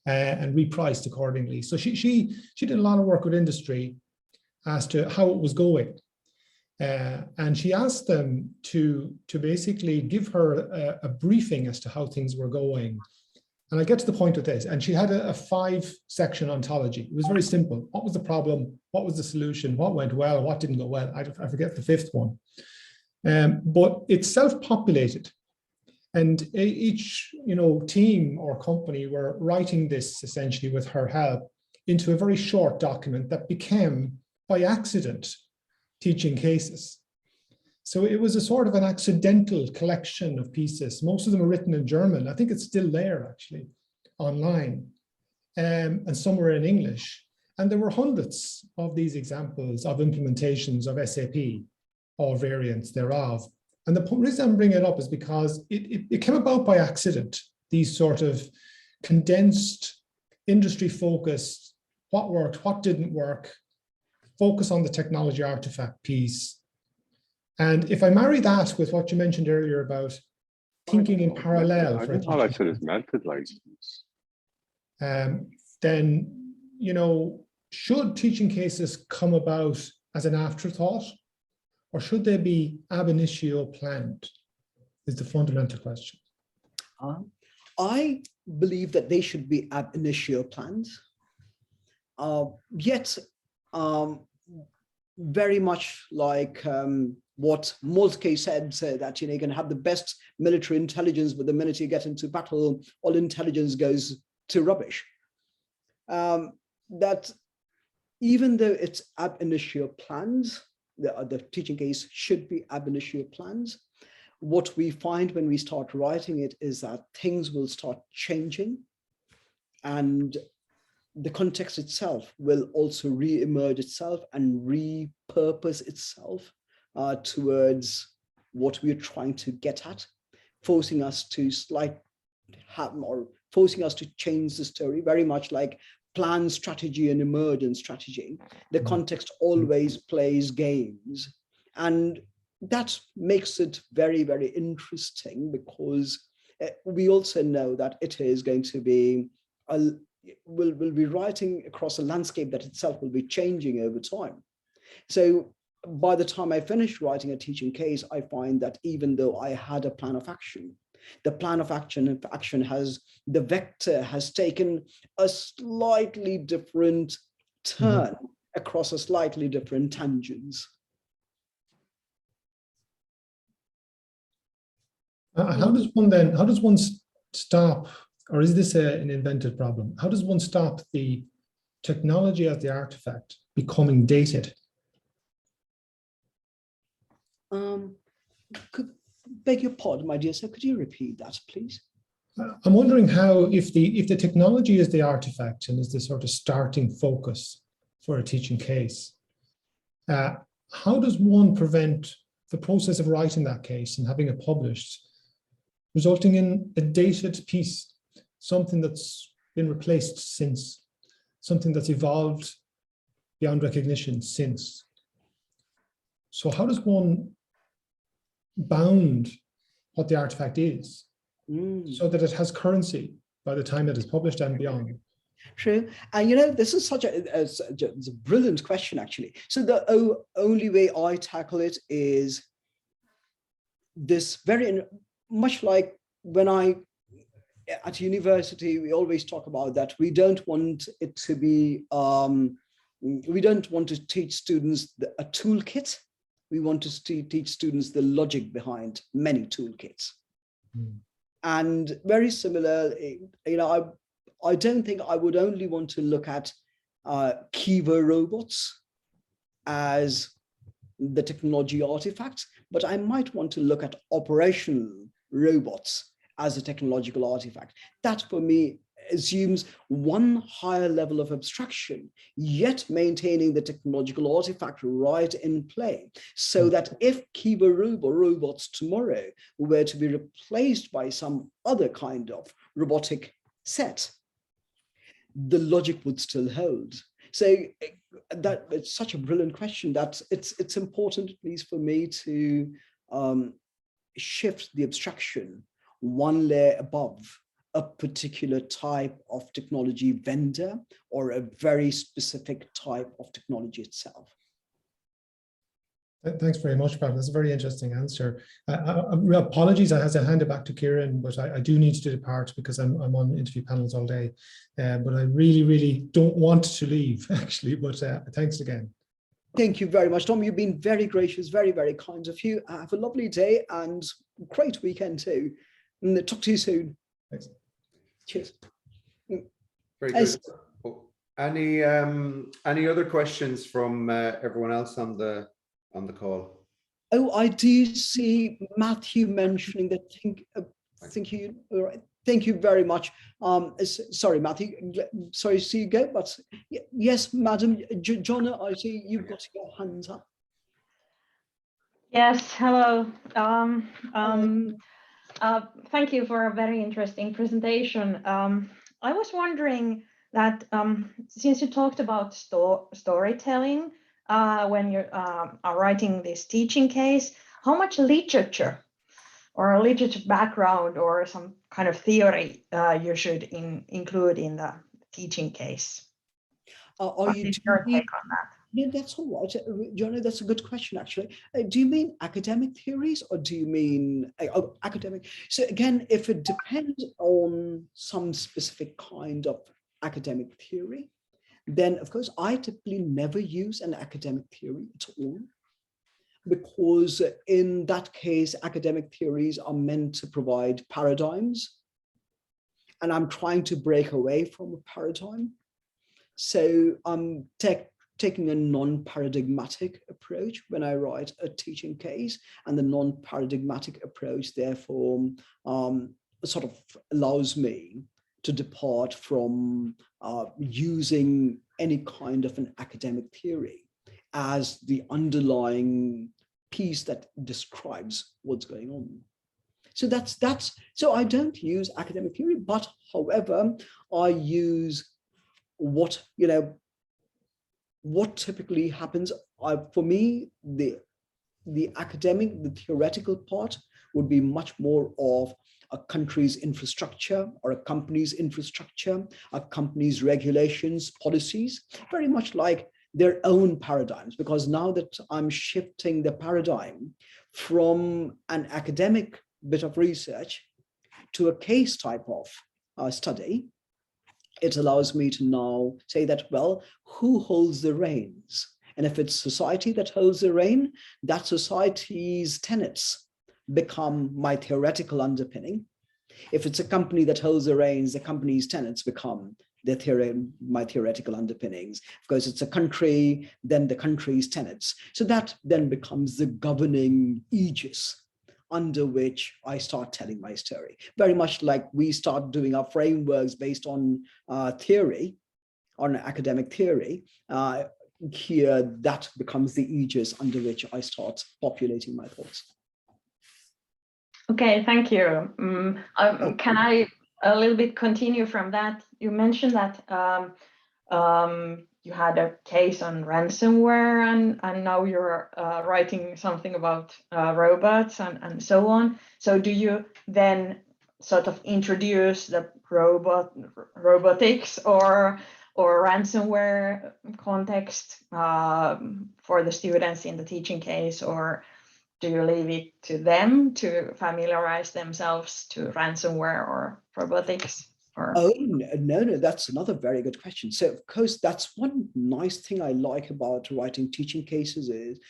and repriced accordingly. So she did a lot of work with industry as to how it was going. And she asked them to basically give her a briefing as to how things were going. And I get to the point of this, and she had a 5-section ontology. It was very simple. What was the problem? What was the solution? What went well? What didn't go well? I forget the 5th one. But it's self-populated. And each, you know, team or company were writing this essentially with her help into a very short document that became, by accident, teaching cases. So it was a sort of an accidental collection of pieces. Most of them are written in German. I think it's still there actually online, and some were in English. And there were hundreds of these examples of implementations of SAP or variants thereof. And the reason I'm bringing it up is because it came about by accident. These sort of condensed, industry-focused, what worked, what didn't work, focus on the technology artifact piece. And if I marry that with what you mentioned earlier about thinking in parallel, for I like it as method license. Then, you know, should teaching cases come about as an afterthought, or should they be ab initio planned? Is the fundamental question. I believe that they should be ab initio plans. Yet, very much like what Moltke said, that, you know, you can have the best military intelligence, but the minute you get into battle, all intelligence goes to rubbish. That even though it's ab initio plans, the teaching case should be ab initio plans. What we find when we start writing it is that things will start changing, and the context itself will also re-emerge itself and repurpose itself towards what we're trying to get at, forcing us to forcing us to change the story, very much like plan strategy and emergence strategy. The context always plays games, and that makes it very, very interesting, because we also know that it is going to be we'll be writing across a landscape that itself will be changing over time. So by the time I finished writing a teaching case, I find that even though I had a plan of action, the plan of action has, the vector has taken a slightly different turn across a slightly different tangents. How does one stop, or is this an invented problem? How does one stop the technology as the artifact becoming dated? Beg your pardon, my dear sir, could you repeat that, please? I'm wondering how, if the technology is the artifact and is the sort of starting focus for a teaching case, how does one prevent the process of writing that case and having it published resulting in a dated piece, something that's been replaced since, something that's evolved beyond recognition since? So how does one bound what the artifact is so that it has currency by the time it is published and beyond? True. And this is such it's a brilliant question, actually. So the only way I tackle it is this very much like when at university, we always talk about that we don't want it to be, we don't want to teach students a toolkit. We want to teach students the logic behind many toolkits. And very similar, I don't think I would only want to look at Kiva robots as the technology artifacts, but I might want to look at operational robots as a technological artifact. That for me assumes one higher level of abstraction, yet maintaining the technological artifact right in play, so that if Kiva robots tomorrow were to be replaced by some other kind of robotic set, the logic would still hold. So that it's such a brilliant question that it's important, at least for me, to shift the abstraction one layer above a particular type of technology vendor or a very specific type of technology itself. Thanks very much, Pratim. That's a very interesting answer. Apologies, I have to hand it back to Kieran, but I do need to depart because I'm on interview panels all day. But I really, really don't want to leave, actually, but thanks again. Thank you very much, Tom. You've been very gracious, very, very kind of you. Have a lovely day and great weekend too. And talk to you soon. Thanks. Cheers. Very good. Any other questions from everyone else on the call? Oh, I do see Matthew mentioning that. Thank you very much. Sorry, Matthew. Sorry to see you go, but yes, Madam Jonna, I see you've got your hands up. Yes. Hello. Thank you for a very interesting presentation. I was wondering that since you talked about storytelling when you are writing this teaching case, how much literature or a literature background or some kind of theory you should include in the teaching case? What is your take on that? Yeah, that's all right. Johnny, that's a good question, actually. Do you mean academic theories or do you mean academic? So again, if it depends on some specific kind of academic theory, then of course, I typically never use an academic theory at all, because in that case, academic theories are meant to provide paradigms, and I'm trying to break away from a paradigm. So I'm taking a non-paradigmatic approach when I write a teaching case, and the non-paradigmatic approach therefore sort of allows me to depart from using any kind of an academic theory as the underlying piece that describes what's going on. So so I don't use academic theory, but however, I use what typically happens. For me, the academic, the theoretical part would be much more of a country's infrastructure or a company's infrastructure, a company's regulations, policies, very much like their own paradigms, because now that I'm shifting the paradigm from an academic bit of research to a case type of study, it allows me to now say that, well, who holds the reins? And if it's society that holds the rein, that society's tenets become my theoretical underpinning. If it's a company that holds the reins, the company's tenets become my theoretical underpinnings. Of course, it's a country, then the country's tenets. So that then becomes the governing aegis under which I start telling my story. Very much like we start doing our frameworks based on theory, on academic theory. Here, that becomes the aegis under which I start populating my thoughts. Okay, thank you. Can I a little bit continue from that? You mentioned that you had a case on ransomware, and now you're writing something about robots and so on. So do you then sort of introduce the robotics or ransomware context for the students in the teaching case, or do you leave it to them to familiarize themselves to ransomware or robotics? Or? Oh, no, that's another very good question. So, of course, that's one nice thing I like about writing teaching cases is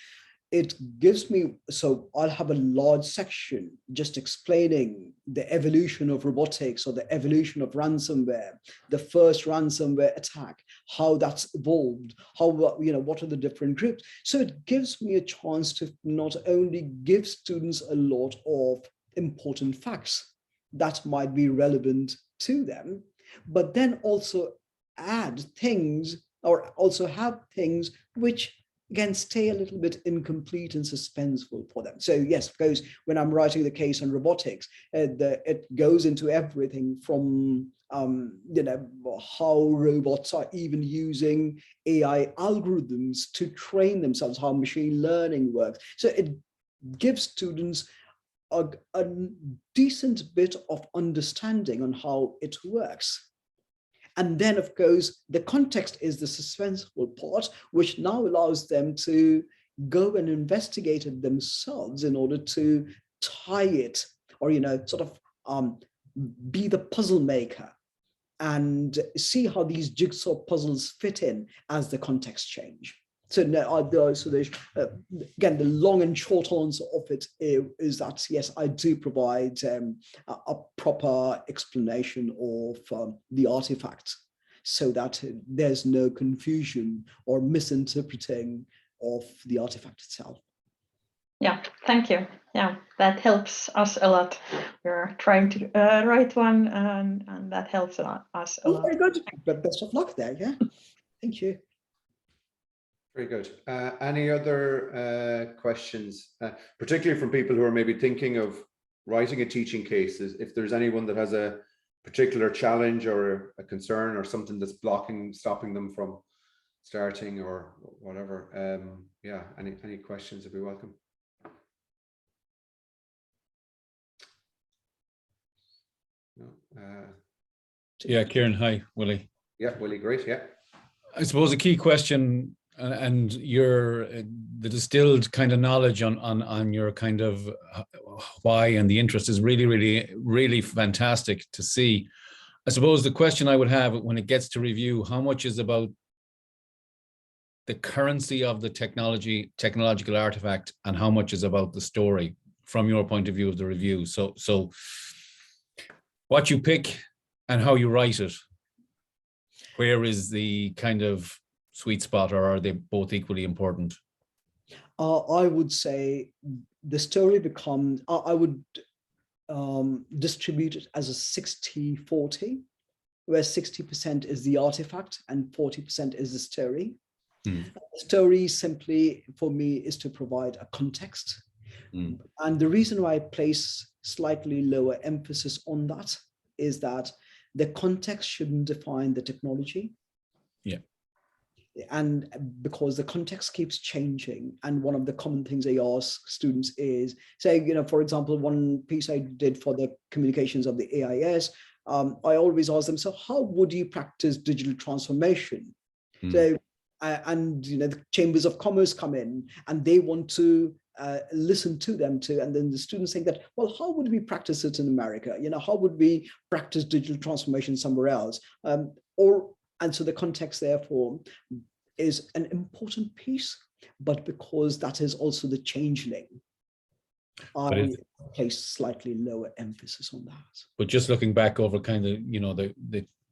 it gives me, so I'll have a large section just explaining the evolution of robotics or the evolution of ransomware, the first ransomware attack, how that's evolved, how, you know, what are the different groups. So it gives me a chance to not only give students a lot of important facts that might be relevant to them, but then also add things or also have things which again stay a little bit incomplete and suspenseful for them. So yes, of course, when I'm writing the case on robotics, it goes into everything from you know, how robots are even using AI algorithms to train themselves, how machine learning works. So it gives students a decent bit of understanding on how it works. And then, of course, the context is the suspenseful part, which now allows them to go and investigate it themselves in order to tie it, or, you know, sort of be the puzzle maker and see how these jigsaw puzzles fit in as the context change. So, so there's, again, the long and short answer of it is that, yes, I do provide a proper explanation of the artifact so that there's no confusion or misinterpreting of the artifact itself. Yeah, thank you. Yeah, that helps us a lot. We're trying to write one, and that helps us a lot. Very good. But best of luck there. Yeah, thank you. Very good. Any other questions, particularly from people who are maybe thinking of writing a teaching case? If there's anyone that has a particular challenge or a concern or something that's stopping them from starting or whatever, yeah, any questions would be welcome. No, yeah, Kieran, hi, Willie. Yeah, Willie, great, yeah. I suppose a key question, and the distilled kind of knowledge on your kind of why and the interest is really, really, really fantastic to see. I suppose the question I would have when it gets to review, how much is about the currency of the technological artifact, and how much is about the story from your point of view of the review? So what you pick and how you write it, where is the kind of sweet spot, or are they both equally important? I would say the story becomes, I would distribute it as a 60-40, where 60% is the artifact and 40% is the story. The story simply for me is to provide a context. And the reason why I place slightly lower emphasis on that is that the context shouldn't define the technology. Yeah. And because the context keeps changing, and one of the common things I ask students is, say, you know, for example, one piece I did for the communications of the EJIS, I always ask them, so how would you practice digital transformation? So and the chambers of commerce come in and they want to listen to them too. And then the students think that, well, how would we practice it in America? How would we practice digital transformation somewhere else? And so the context, therefore, is an important piece, but because that is also the changeling, I place slightly lower emphasis on that. But just looking back over kind of,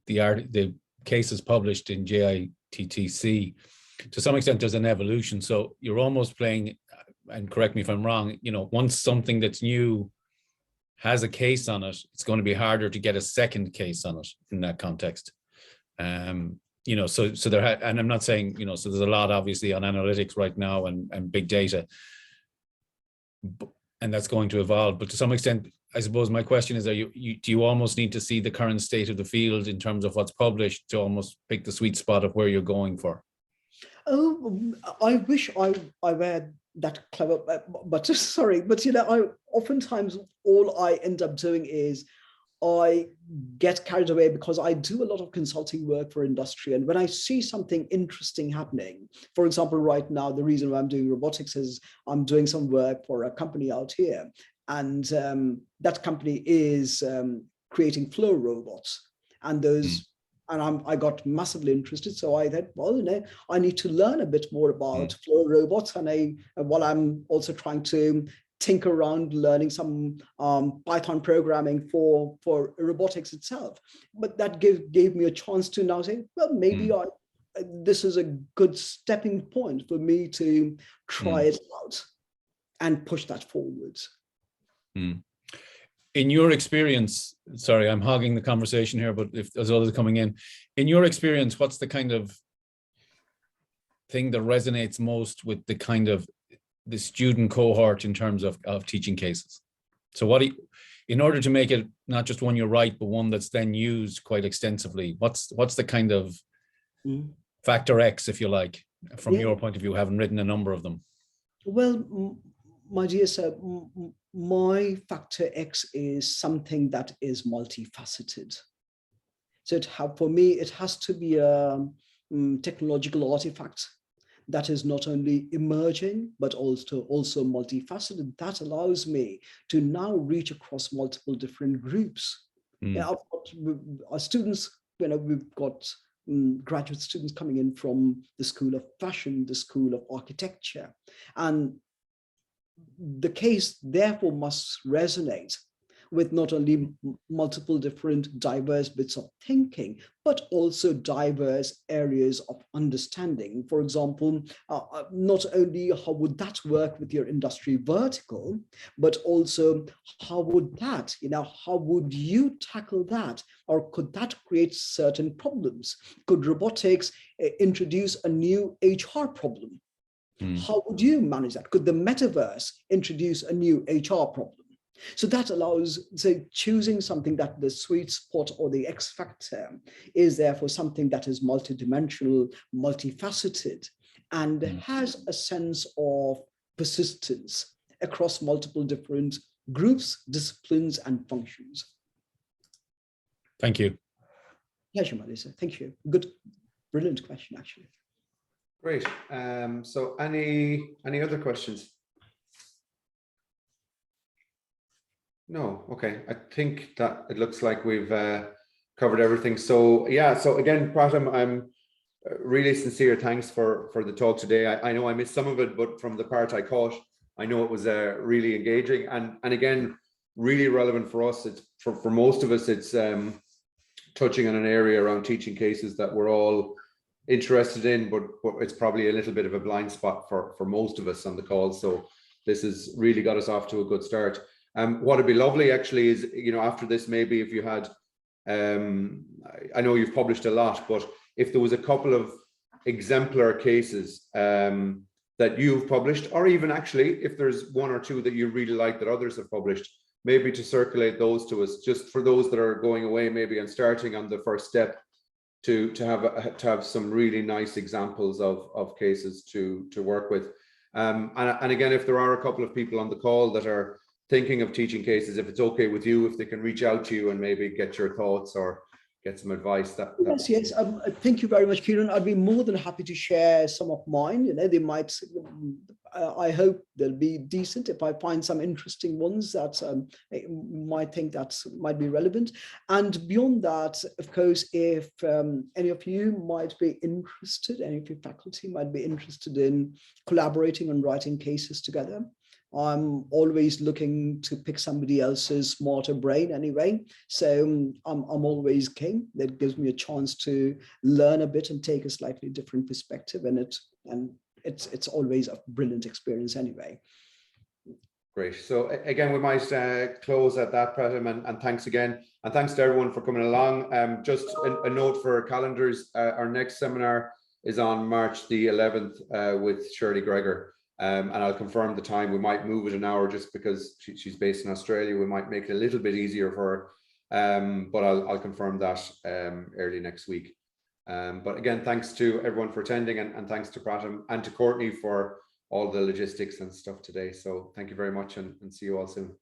the cases published in JITTC, to some extent, there's an evolution. So you're almost playing, and correct me if I'm wrong, once something that's new has a case on it, it's going to be harder to get a second case on it in that context. So there, and I'm not saying, so there's a lot obviously on analytics right now and big data, and that's going to evolve. But to some extent, I suppose my question is, do you almost need to see the current state of the field in terms of what's published to almost pick the sweet spot of where you're going for? Oh, I wish I were that clever, but sorry, but I oftentimes all I end up doing is I get carried away because I do a lot of consulting work for industry. And when I see something interesting happening, for example, right now, the reason why I'm doing robotics is I'm doing some work for a company out here. And that company is creating flow robots. And those, and I got massively interested. So I thought, well, I need to learn a bit more about flow robots. And while I'm also trying to tinker around learning some Python programming for robotics itself. But that gave me a chance to now say, well, maybe this is a good stepping point for me to try it out and push that forward. In your experience, sorry, I'm hogging the conversation here, but if there's others coming in your experience, what's the kind of thing that resonates most with the kind of the student cohort in terms of teaching cases? So in order to make it not just one you write, but one that's then used quite extensively, what's the kind of factor X, if you like, from your point of view, having written a number of them? Well, my dear sir, my factor X is something that is multifaceted. So for me, it has to be a technological artifact that is not only emerging, but also multifaceted. That allows me to now reach across multiple different groups. I've got our students, we've got graduate students coming in from the School of Fashion, the School of Architecture. And the case therefore must resonate with not only multiple different diverse bits of thinking, but also diverse areas of understanding. For example, not only how would that work with your industry vertical, but also how would that, how would you tackle that? Or could that create certain problems? Could robotics introduce a new HR problem? How would you manage that? Could the metaverse introduce a new HR problem? So that allows, say, choosing something that the sweet spot or the X factor is therefore something that is multidimensional, multifaceted, and has a sense of persistence across multiple different groups, disciplines, and functions. Thank you. Pleasure, Melissa. Thank you. Good, brilliant question, actually. Great. So any other questions? No. Okay. I think that it looks like we've covered everything. So yeah. So again, Pratim, I'm really sincere thanks for the talk today. I know I missed some of it, but from the part I caught, I know it was really engaging and again really relevant for us. It's for most of us. It's touching on an area around teaching cases that we're all interested in, but it's probably a little bit of a blind spot for most of us on the call. So this has really got us off to a good start. What would be lovely actually is, after this, maybe if you had, I know you've published a lot, but if there was a couple of exemplar cases that you've published, or even actually if there's one or two that you really like that others have published, maybe to circulate those to us, just for those that are going away maybe and starting on the first step, to have some really nice examples of cases to work with. And again, if there are a couple of people on the call that are thinking of teaching cases, if it's okay with you, if they can reach out to you and maybe get your thoughts or get some advice. Yes. Thank you very much, Kieran. I'd be more than happy to share some of mine. They might. I hope they'll be decent if I find some interesting ones that might think that might be relevant. And beyond that, of course, if any of you might be interested, any of your faculty might be interested in collaborating and writing cases together, I'm always looking to pick somebody else's smarter brain anyway. So I'm always keen. That gives me a chance to learn a bit and take a slightly different perspective. And it's always a brilliant experience anyway. Great. So again, we might close at that, Pratim, and thanks again. And thanks to everyone for coming along. Just a note for our calendars, our next seminar is on March the 11th with Shirley Gregor. And I'll confirm the time. We might move it an hour just because she's based in Australia. We might make it a little bit easier for her, but I'll confirm that early next week. But again, thanks to everyone for attending, and thanks to Pratim and to Courtney for all the logistics and stuff today. So thank you very much, and see you all soon.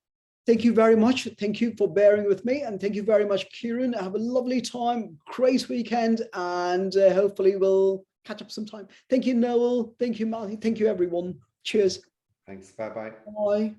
Thank you very much. Thank you for bearing with me, and thank you very much, Kieran. Have a lovely time, great weekend, and hopefully we'll catch up sometime. Thank you, Noel. Thank you, Malhi. Thank you, everyone. Cheers. Thanks. Bye-bye. Bye.